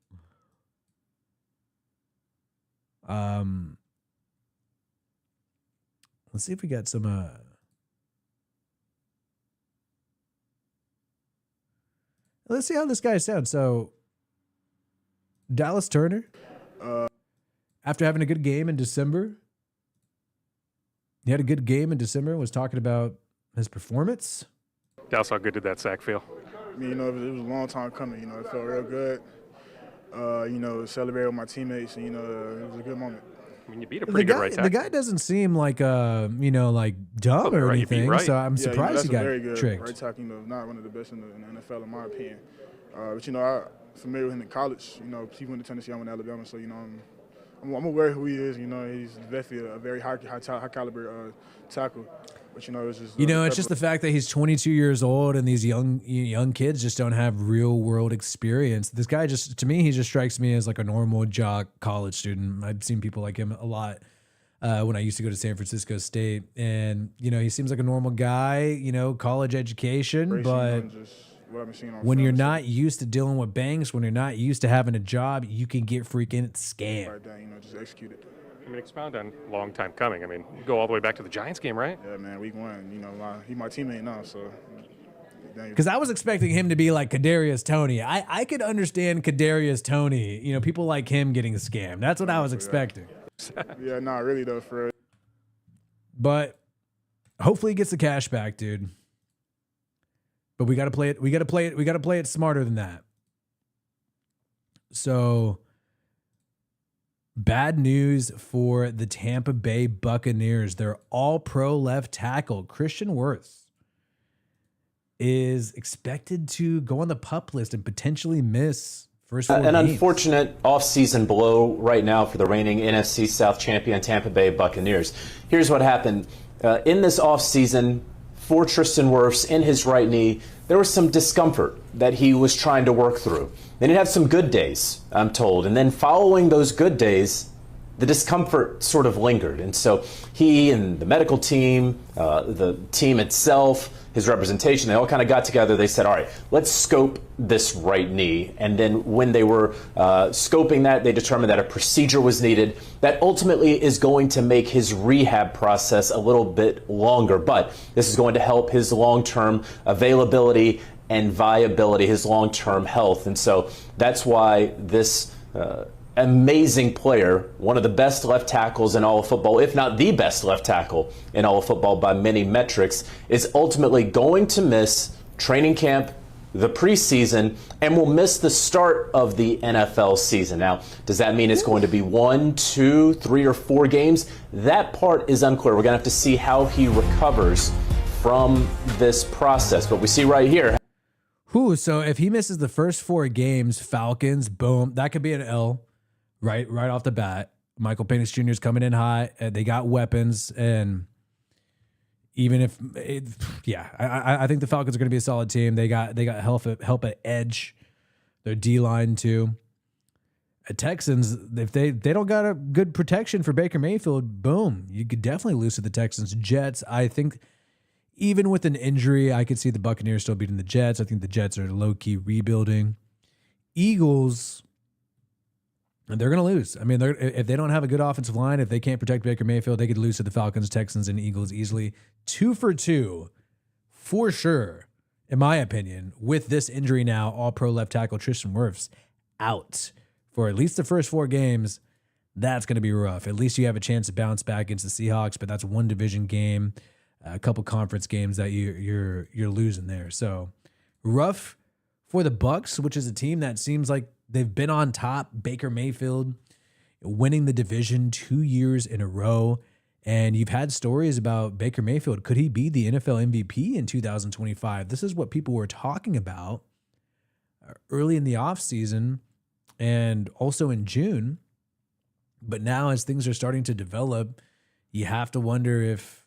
Let's see if we got some Let's see how this guy sounds. So, Dallas Turner, after having a good game in December, he had a good game in December, was talking about his performance. Dallas, how good did that sack feel? I mean, it was a long time coming. It felt real good. Celebrate with my teammates, and, it was a good moment. I mean, you beat a pretty good right tackle. The guy doesn't seem like like dumb or anything. So I'm surprised he got very good tricked. right tackle. Not one of the best in the NFL in my opinion. But I'm familiar with him in college. He went to Tennessee, I went to Alabama, so I'm aware of who he is. He's definitely a very high caliber tackle. But it's just it's just the fact that he's 22 years old and these young kids just don't have real world experience. This guy to me, he just strikes me as like a normal jock college student. I've seen people like him a lot when I used to go to San Francisco State, and he seems like a normal guy. College education, but when you're not used to dealing with banks, when you're not used to having a job, you can get freaking scammed. Right down, just execute it. I mean, expound on long time coming. I mean, you go all the way back to the Giants game, right? Yeah, man, week 1. He's my teammate now, so. Because I was expecting him to be like Kadarius Toney. I could understand Kadarius Toney. People like him getting scammed. That's what I was expecting. Yeah, not really though, for. But hopefully he gets the cash back, dude. But we got to play it. We got to play it smarter than that. So. Bad news for the Tampa Bay Buccaneers. Their all-pro left tackle, Christian Wirfs, is expected to go on the PUP list and potentially miss first 4 An games. unfortunate offseason blow right now for the reigning NFC South champion Tampa Bay Buccaneers. Here's what happened. In this offseason, for Tristan Wirfs, in his right knee, there was some discomfort that he was trying to work through. Then he'd have some good days, I'm told. And then following those good days, the discomfort sort of lingered. And so he and the medical team, the team itself, his representation, they all kind of got together. They said, all right, let's scope this right knee. And then when they were scoping that, they determined that a procedure was needed that ultimately is going to make his rehab process a little bit longer. But this is going to help his long-term availability and viability, his long-term health. And so that's why this amazing player, one of the best left tackles in all of football, if not the best left tackle in all of football by many metrics, is ultimately going to miss training camp, the preseason, and will miss the start of the NFL season. Now, does that mean it's going to be 1, 2, 3, or 4 games? That part is unclear. We're going to have to see how he recovers from this process. But we see right here. So if he misses the first 4 games, Falcons, boom, that could be an L right off the bat. Michael Penix Jr. is coming in hot. They got weapons, and even if, I think the Falcons are going to be a solid team. They got help at edge, their D line too. Texans, if they don't got a good protection for Baker Mayfield, boom, you could definitely lose to the Texans. Jets, I think. Even with an injury, I could see the Buccaneers still beating the Jets. I think the Jets are low-key rebuilding. Eagles, they're going to lose. I mean, if they don't have a good offensive line, if they can't protect Baker Mayfield, they could lose to the Falcons, Texans, and Eagles easily. 2 for 2, for sure, in my opinion, with this injury now, all-pro left tackle Tristan Wirfs out for at least the first 4 games. That's going to be rough. At least you have a chance to bounce back against the Seahawks, but that's one division game. A couple conference games that you're losing there. So rough for the Bucs, which is a team that seems like they've been on top. Baker Mayfield winning the division 2 years in a row. And you've had stories about Baker Mayfield. Could he be the NFL MVP in 2025? This is what people were talking about early in the offseason and also in June. But now as things are starting to develop, you have to wonder if,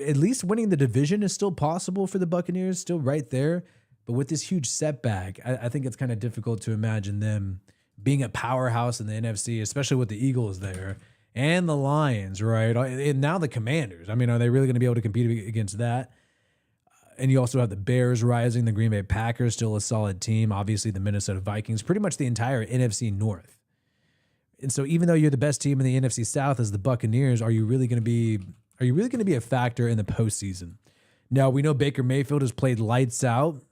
at least winning the division is still possible for the Buccaneers, still right there. But with this huge setback, I think it's kind of difficult to imagine them being a powerhouse in the NFC, especially with the Eagles there and the Lions, right? And now the Commanders. I mean, are they really going to be able to compete against that? And you also have the Bears rising, the Green Bay Packers, still a solid team. Obviously, the Minnesota Vikings, pretty much the entire NFC North. And so even though you're the best team in the NFC South as the Buccaneers, are you really going to be a factor in the postseason? Now, we know Baker Mayfield has played lights out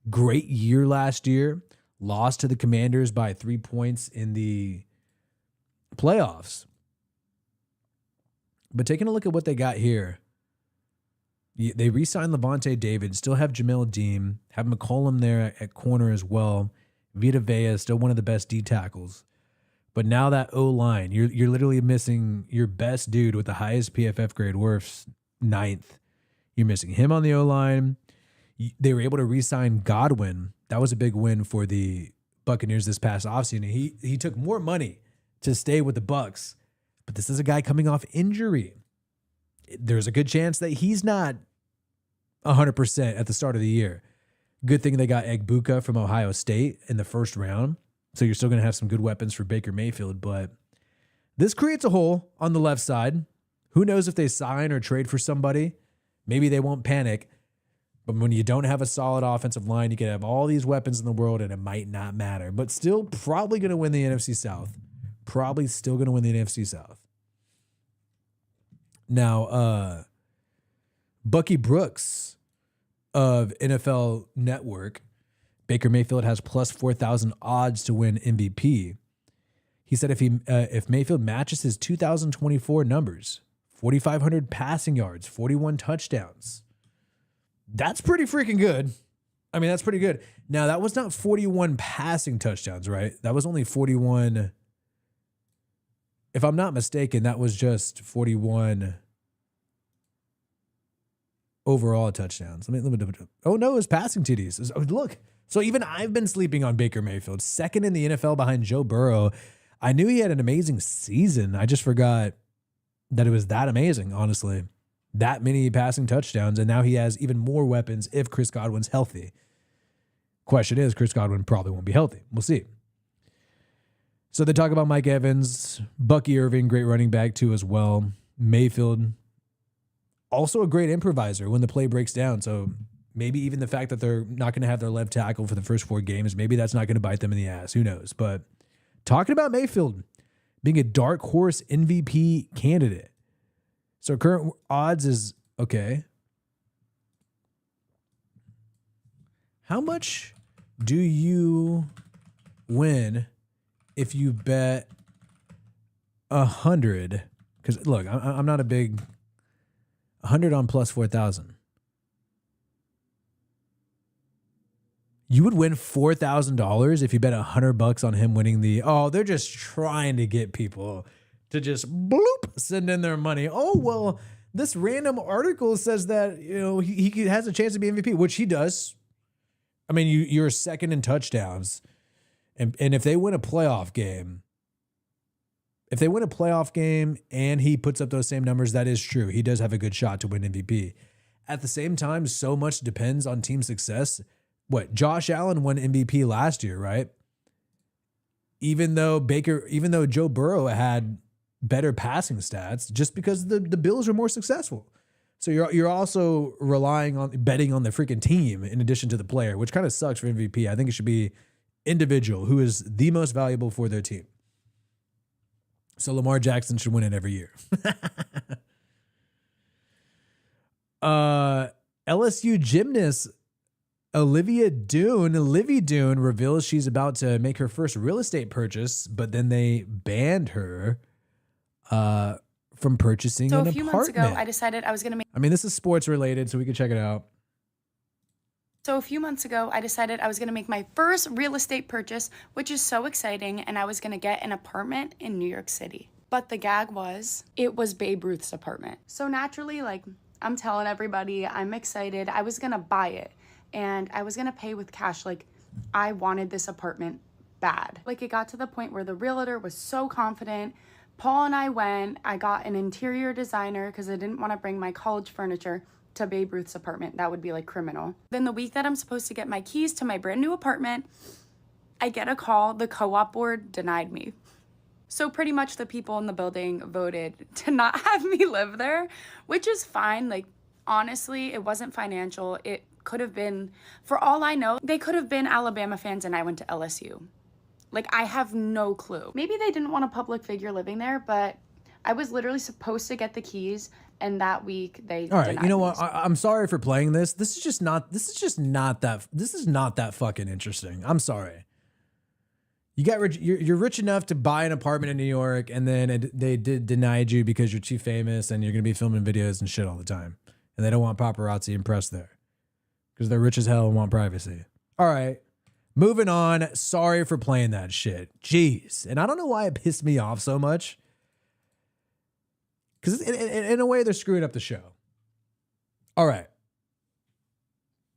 Great year last year. Lost to the Commanders by 3 points in the playoffs. But taking a look at what they got here, they re-signed Levante David, still have Jamel Dean, have McCollum there at corner as well. Vita Vea is still one of the best D tackles. But now that O-line, you're literally missing your best dude with the highest PFF grade, Wirfs, 9th. You're missing him on the O-line. They were able to re-sign Godwin. That was a big win for the Buccaneers this past offseason. He took more money to stay with the Bucs, but this is a guy coming off injury. There's a good chance that he's not 100% at the start of the year. Good thing they got Egbuka from Ohio State in the first round, so you're still going to have some good weapons for Baker Mayfield, but this creates a hole on the left side. Who knows if they sign or trade for somebody? Maybe they won't panic, but when you don't have a solid offensive line, you can have all these weapons in the world and it might not matter, but still probably going to win the NFC South. Probably still going to win the NFC South. Now, Bucky Brooks of NFL Network, Baker Mayfield has plus 4,000 odds to win MVP. He said if Mayfield matches his 2024 numbers, 4,500 passing yards, 41 touchdowns, that's pretty freaking good. I mean, that's pretty good. Now, that was not 41 passing touchdowns, right? That was only 41. If I'm not mistaken, that was just 41 overall touchdowns. Oh, no, it was passing TDs. Look, so even I've been sleeping on Baker Mayfield, second in the NFL behind Joe Burrow. I knew he had an amazing season. I just forgot that it was that amazing, honestly. That many passing touchdowns, and now he has even more weapons if Chris Godwin's healthy. Question is, Chris Godwin probably won't be healthy. We'll see. So they talk about Mike Evans, Bucky Irving, great running back too as well. Mayfield, also a great improviser when the play breaks down. So maybe even the fact that they're not going to have their left tackle for the first 4 games, maybe that's not going to bite them in the ass. Who knows? But talking about Mayfield being a dark horse MVP candidate. So current odds is, okay. How much do you win if you bet 100? Because look, I'm not a big 100 on plus 4,000. You would win $4,000 if you bet $100 on him winning the. Oh, they're just trying to get people to just bloop send in their money. Oh well, this random article says that he has a chance to be MVP, which he does. I mean, you're second in touchdowns, and if they win a playoff game. If they win a playoff game and he puts up those same numbers, that is true. He does have a good shot to win MVP. At the same time, so much depends on team success. Josh Allen won MVP last year, right? Even though Joe Burrow had better passing stats, just because the Bills are more successful. So you're also relying on betting on the freaking team in addition to the player, which kind of sucks for MVP. I think it should be individual, who is the most valuable for their team. So Lamar Jackson should win it every year. LSU gymnast Livy Dune reveals she's about to make her first real estate purchase, but then they banned her from purchasing an apartment. So a few months ago, I decided I was going to make... I mean, this is sports related, so we can check it out. So a few months ago, I decided I was going to make my first real estate purchase, which is so exciting, and I was going to get an apartment in New York City. But the gag was, it was Babe Ruth's apartment. So naturally, I'm telling everybody, I'm excited. I was going to buy it, and I was going to pay with cash. I wanted this apartment bad. It got to the point where the realtor was so confident. Paul and I went. I got an interior designer because I didn't want to bring my college furniture to Babe Ruth's apartment. That would be criminal. Then the week that I'm supposed to get my keys to my brand new apartment, I get a call. The co-op board denied me. So pretty much the people in the building voted to not have me live there, which is fine. Honestly, it wasn't financial. It could have been, for all I know, they could have been Alabama fans and I went to LSU. I have no clue. Maybe they didn't want a public figure living there, but I was literally supposed to get the keys, and that week they All right, denied you know me. what? I'm sorry for playing this. This is not that fucking interesting. I'm sorry. You're rich enough to buy an apartment in New York, and then they denied you because you're too famous and you're gonna be filming videos and shit all the time, and they don't want paparazzi and press there because they're rich as hell and want privacy. All right, moving on. Sorry for playing that shit. Jeez, and I don't know why it pissed me off so much. Because in a way, they're screwing up the show. All right.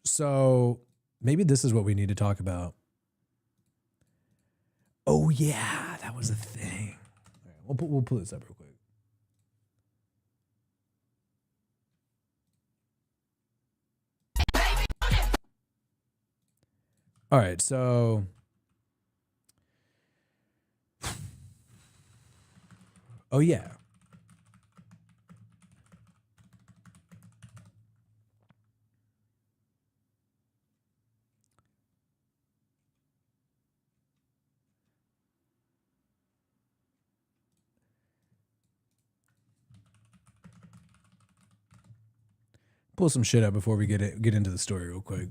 So maybe this is what we need to talk about. Oh, yeah. That was a thing. All right, we'll pull this up real quick. All right. So. Oh, yeah. Pull some shit up before we get into the story real quick.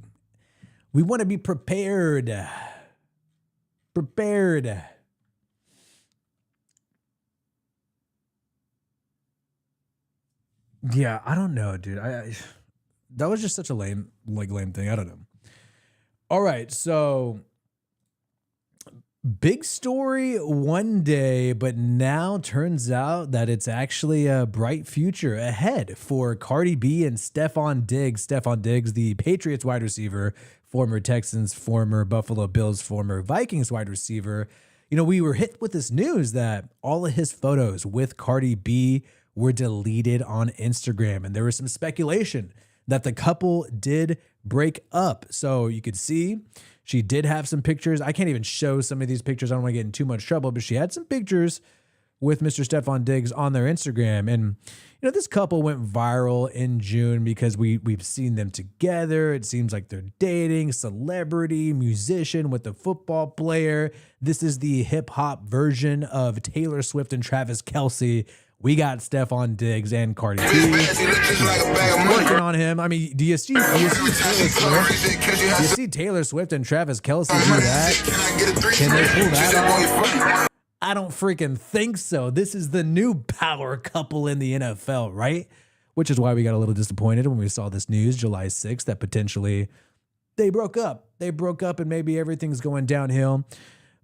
We want to be prepared. Prepared. Yeah, I don't know, dude. That was just such a lame thing. I don't know. All right, so big story one day, but now turns out that it's actually a bright future ahead for Cardi B and Stephon Diggs. Stephon Diggs, the Patriots wide receiver, former Texans, former Buffalo Bills, former Vikings wide receiver. You know, we were hit with this news that all of his photos with Cardi B were deleted on Instagram, and there was some speculation that the couple did break up. So you could see she did have some pictures. I can't even show some of these pictures. I don't want to get in too much trouble, but she had some pictures with Mr. Stephon Diggs on their Instagram. And, you know, this couple went viral in June because we've seen them together. It seems like they're dating, celebrity, musician with a football player. This is the hip hop version of Taylor Swift and Travis Kelce. We got Stephon Diggs and Cardi B working on him. I mean, do you see Taylor Swift? Do you see Taylor Swift and Travis Kelce do that? Can they pull that off? I don't freaking think so. This is the new power couple in the NFL, right? Which is why we got a little disappointed when we saw this news July 6th that potentially they broke up. They broke up and maybe everything's going downhill.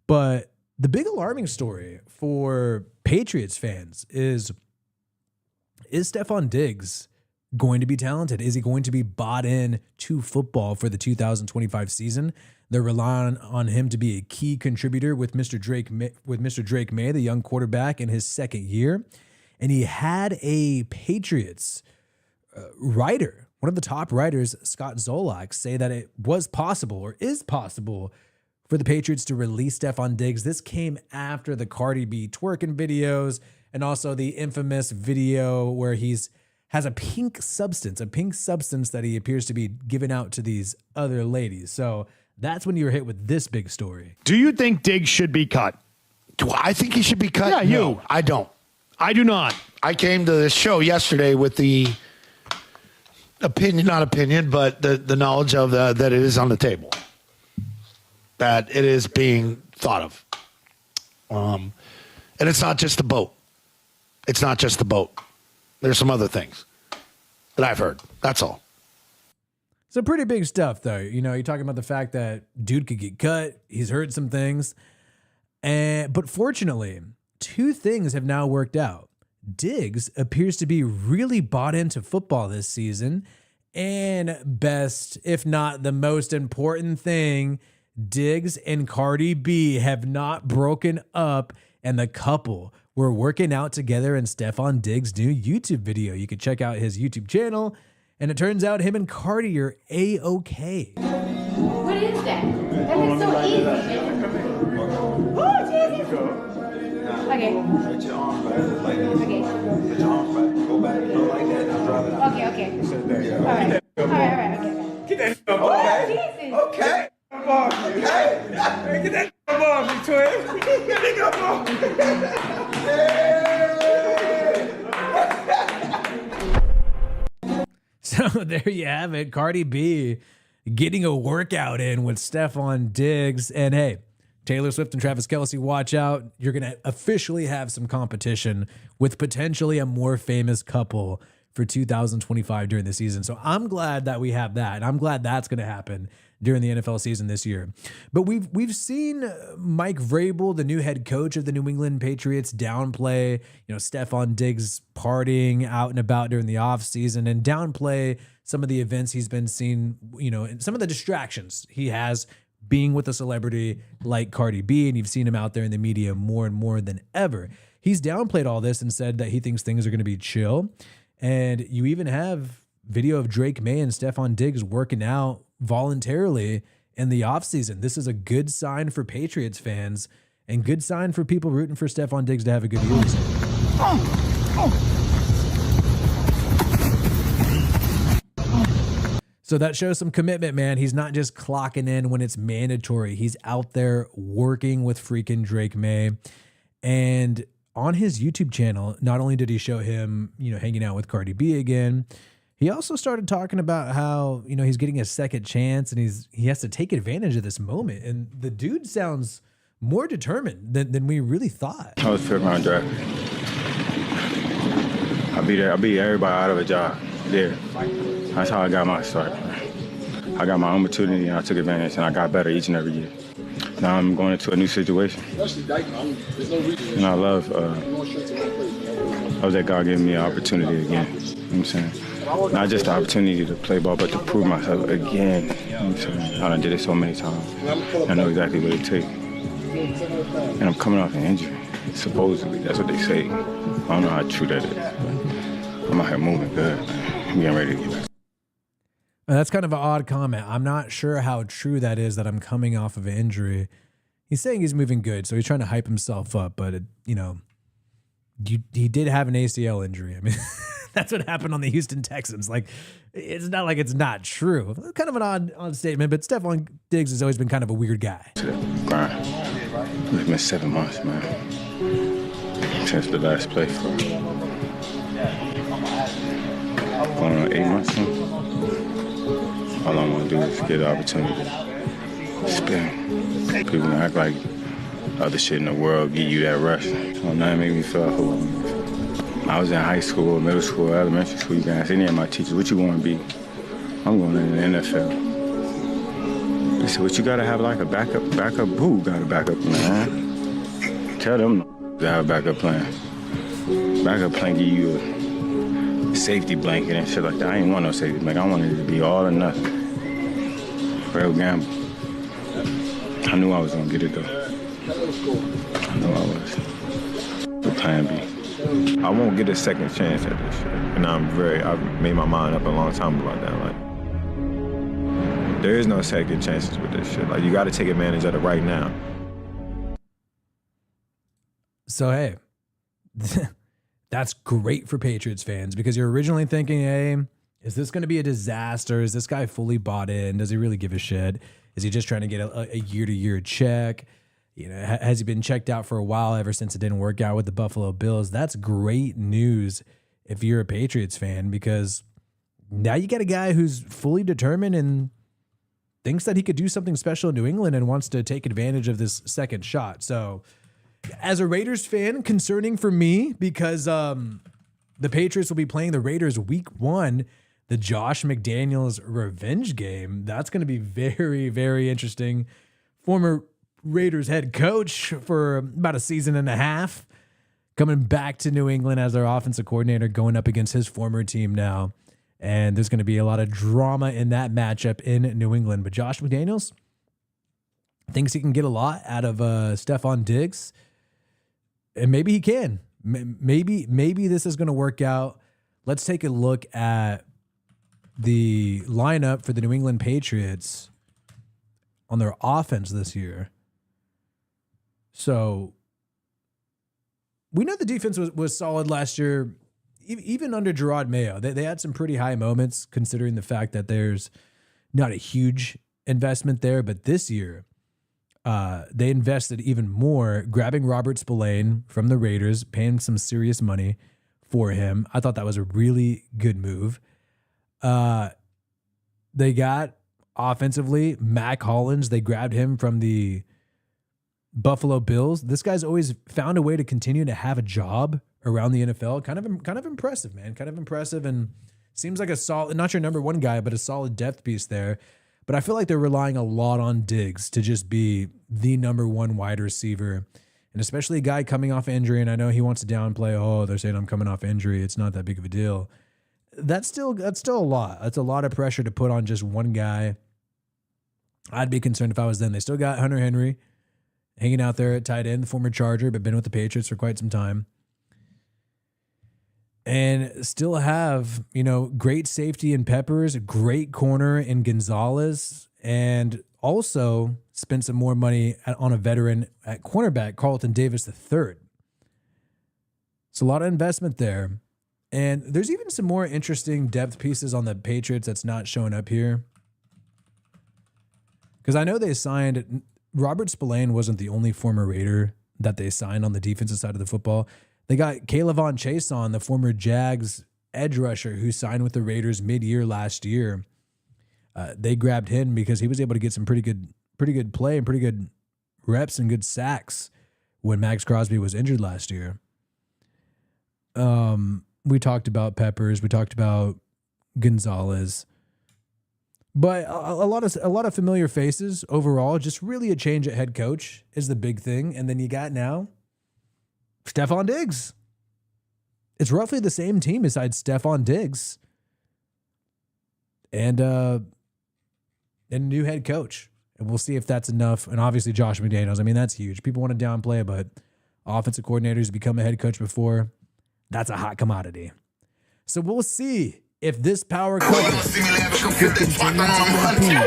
But the big alarming story for Patriots fans is Stephon Diggs going to be talented? Is he going to be bought in to football for the 2025 season? They're relying on him to be a key contributor with Mr. Drake May, the young quarterback, in his second year. And he had a Patriots writer, one of the top writers, Scott Zolak, say that it was possible or is possible for the Patriots to release Stephon Diggs. This came after the Cardi B twerking videos and also the infamous video where has a pink substance that he appears to be giving out to these other ladies. So that's when you were hit with this big story. Do you think Diggs should be cut? Do I think he should be cut? Yeah, No, you. I don't. I do not. I came to this show yesterday with the but the knowledge of that it is on the table, that it is being thought of. And it's not just the boat. It's not just the boat. There's some other things that I've heard. That's all. So pretty big stuff, though. You know, you're talking about the fact that dude could get cut. He's heard some things. But fortunately, two things have now worked out. Diggs appears to be really bought into football this season. And best, if not the most important thing, Diggs and Cardi B have not broken up, and the couple were working out together in Stephon Diggs' new YouTube video. You can check out his YouTube channel, and it turns out him and Cardi are A-okay. What is that? That is so easy. Oh, Jesus. Okay. Put your arms back like this. Okay. Put your arms back. Go back. Go like that. Now drive it out. Okay. Sit there. All right. All right. Okay. Get that ball. Okay. Okay. Ball. Okay. Get that ball, twin. Get that ball. Yeah. there you have it. Cardi B getting a workout in with Stephon Diggs. And hey, Taylor Swift and Travis Kelce, watch out. You're going to officially have some competition with potentially a more famous couple for 2025 during the season. So I'm glad that we have that. And I'm glad that's going to happen during the NFL season this year. But we've seen Mike Vrabel, the new head coach of the New England Patriots, downplay, Stephon Diggs partying out and about during the offseason and downplay some of the events he's been seeing, and some of the distractions he has being with a celebrity like Cardi B. And you've seen him out there in the media more and more than ever. He's downplayed all this and said that he thinks things are going to be chill. And you even have video of Drake May and Stephon Diggs working out voluntarily in the offseason. This is a good sign for Patriots fans and good sign for people rooting for Stephon Diggs to have a good year. So that shows some commitment, man. He's not just clocking in when it's mandatory. He's out there working with freaking Drake May. And on his YouTube channel, not only did he show him, hanging out with Cardi B again, he also started talking about how, he's getting a second chance and he has to take advantage of this moment. And the dude sounds more determined than we really thought. I was 5th round draft. I beat everybody out of a job there. That's how I got my start. I got my opportunity and I took advantage and I got better each and every year. Now I'm going into a new situation. And I love that God gave me an opportunity again. You know what I'm saying? Not just the opportunity to play ball, but to prove myself again. You know what I'm saying? I done did it so many times. I know exactly what it takes. And I'm coming off an injury. Supposedly, that's what they say. I don't know how true that is. But I'm out here moving good. I'm getting ready to get back. That's kind of an odd comment. I'm not sure how true that is, that I'm coming off of an injury. He's saying he's moving good, so he's trying to hype himself up. But, he did have an ACL injury. I mean, that's what happened on the Houston Texans. Like, it's not like it's not true. Kind of an odd statement, but Stephon Diggs has always been kind of a weird guy. Grind. It's been 7 months, man, since the last play for going on 8 months now. All I want to do is get an opportunity to spin. People gonna act like other shit in the world give you that rush. So now it make me feel who I was in high school, middle school, elementary school. You can ask any of my teachers, what you want to be? I'm going in the NFL. They said, what you got to have like a backup? Who got a backup plan? Tell them to have a backup plan. Backup plan give you a safety blanket and shit like that. I ain't want no safety blanket. I wanted it to be all or nothing. Real gamble. I knew I was gonna get it though. I knew I was. The plan B. I won't get a second chance at this shit. And I've made my mind up a long time about that. Like, there is no second chances with this shit. Like, you gotta take advantage of it right now. So, hey, that's great for Patriots fans because you're originally thinking, hey, is this going to be a disaster? Is this guy fully bought in? Does he really give a shit? Is he just trying to get a year-to-year check? Has he been checked out for a while ever since it didn't work out with the Buffalo Bills? That's great news if you're a Patriots fan because now you got a guy who's fully determined and thinks that he could do something special in New England and wants to take advantage of this second shot. So as a Raiders fan, concerning for me because the Patriots will be playing the Raiders week 1, the Josh McDaniels revenge game. That's going to be very, very interesting. Former Raiders head coach for about a season and a half, coming back to New England as their offensive coordinator, going up against his former team now. And there's going to be a lot of drama in that matchup in New England. But Josh McDaniels thinks he can get a lot out of Stephon Diggs. And maybe he can. Maybe this is going to work out. Let's take a look at the lineup for the New England Patriots on their offense this year. So we know the defense was solid last year, even under Gerard Mayo. They had some pretty high moments considering the fact that there's not a huge investment there. But this year, they invested even more, grabbing Robert Spillane from the Raiders, paying some serious money for him. I thought that was a really good move. they got offensively Mac Hollins. They grabbed him from the Buffalo Bills. This guy's always found a way to continue to have a job around the NFL. Kind of impressive, man. Kind of impressive, and seems like a solid, not your number one guy, but a solid depth piece there. But I feel like they're relying a lot on Diggs to just be the number one wide receiver, and especially a guy coming off injury. And I know he wants to downplay, oh, they're saying I'm coming off injury. It's not that big of a deal. That's still a lot. That's a lot of pressure to put on just one guy. I'd be concerned if I was them. They still got Hunter Henry hanging out there at tight end, the former Charger, but been with the Patriots for quite some time. And still have, great safety in Peppers, great corner in Gonzalez, and also spent some more money on a veteran at cornerback, Carlton Davis III. It's a lot of investment there. And there's even some more interesting depth pieces on the Patriots that's not showing up here. Because I know they signed, Robert Spillane wasn't the only former Raider that they signed on the defensive side of the football. They got Kaylavon Chason, the former Jags edge rusher who signed with the Raiders mid-year last year. They grabbed him because he was able to get some pretty good play and pretty good reps and good sacks when Max Crosby was injured last year. We talked about Peppers. We talked about Gonzalez. But a lot of familiar faces overall. Just really a change at head coach is the big thing. And then you got now Stephon Diggs. It's roughly the same team besides Stephon Diggs. And a new head coach. And we'll see if that's enough. And obviously Josh McDaniels. I mean, that's huge. People want to downplay, but offensive coordinators become a head coach before. That's a hot commodity. So we'll see if this power couple could continue to compete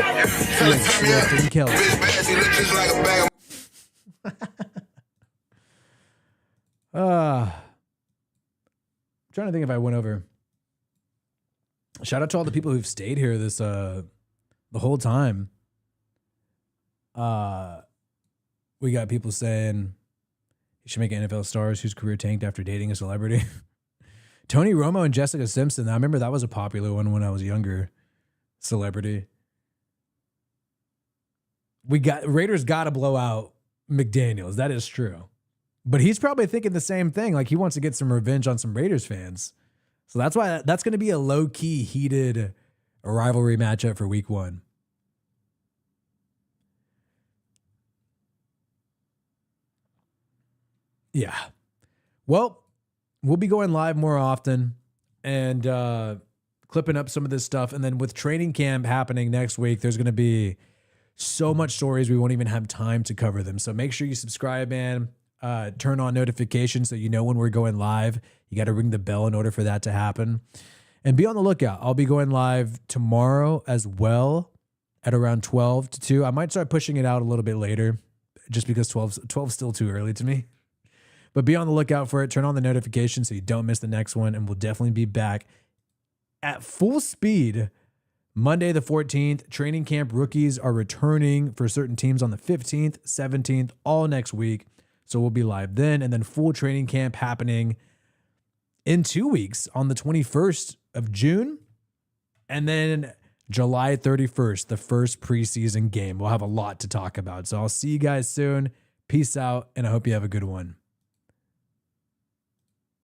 with Swift and Kelce. Trying to think if I went over. Shout out to all the people who've stayed here this the whole time. We got people saying you should make NFL stars whose career tanked after dating a celebrity. Tony Romo and Jessica Simpson. I remember that was a popular one when I was younger. Celebrity. Raiders got to blow out McDaniels. That is true. But he's probably thinking the same thing. Like he wants to get some revenge on some Raiders fans. So that's why that's going to be a low-key heated rivalry matchup for week 1. Yeah. Well, we'll be going live more often and clipping up some of this stuff. And then with training camp happening next week, there's going to be so much stories we won't even have time to cover them. So make sure you subscribe, man. Turn on notifications so you know when we're going live. You got to ring the bell in order for that to happen. And be on the lookout. I'll be going live tomorrow as well at around 12 to 2. I might start pushing it out a little bit later just because 12 is still too early to me. But be on the lookout for it. Turn on the notifications so you don't miss the next one. And we'll definitely be back at full speed Monday the 14th. Training camp rookies are returning for certain teams on the 15th, 17th, all next week. So we'll be live then. And then full training camp happening in 2 weeks on the 21st of June. And then July 31st, the first preseason game. We'll have a lot to talk about. So I'll see you guys soon. Peace out. And I hope you have a good one.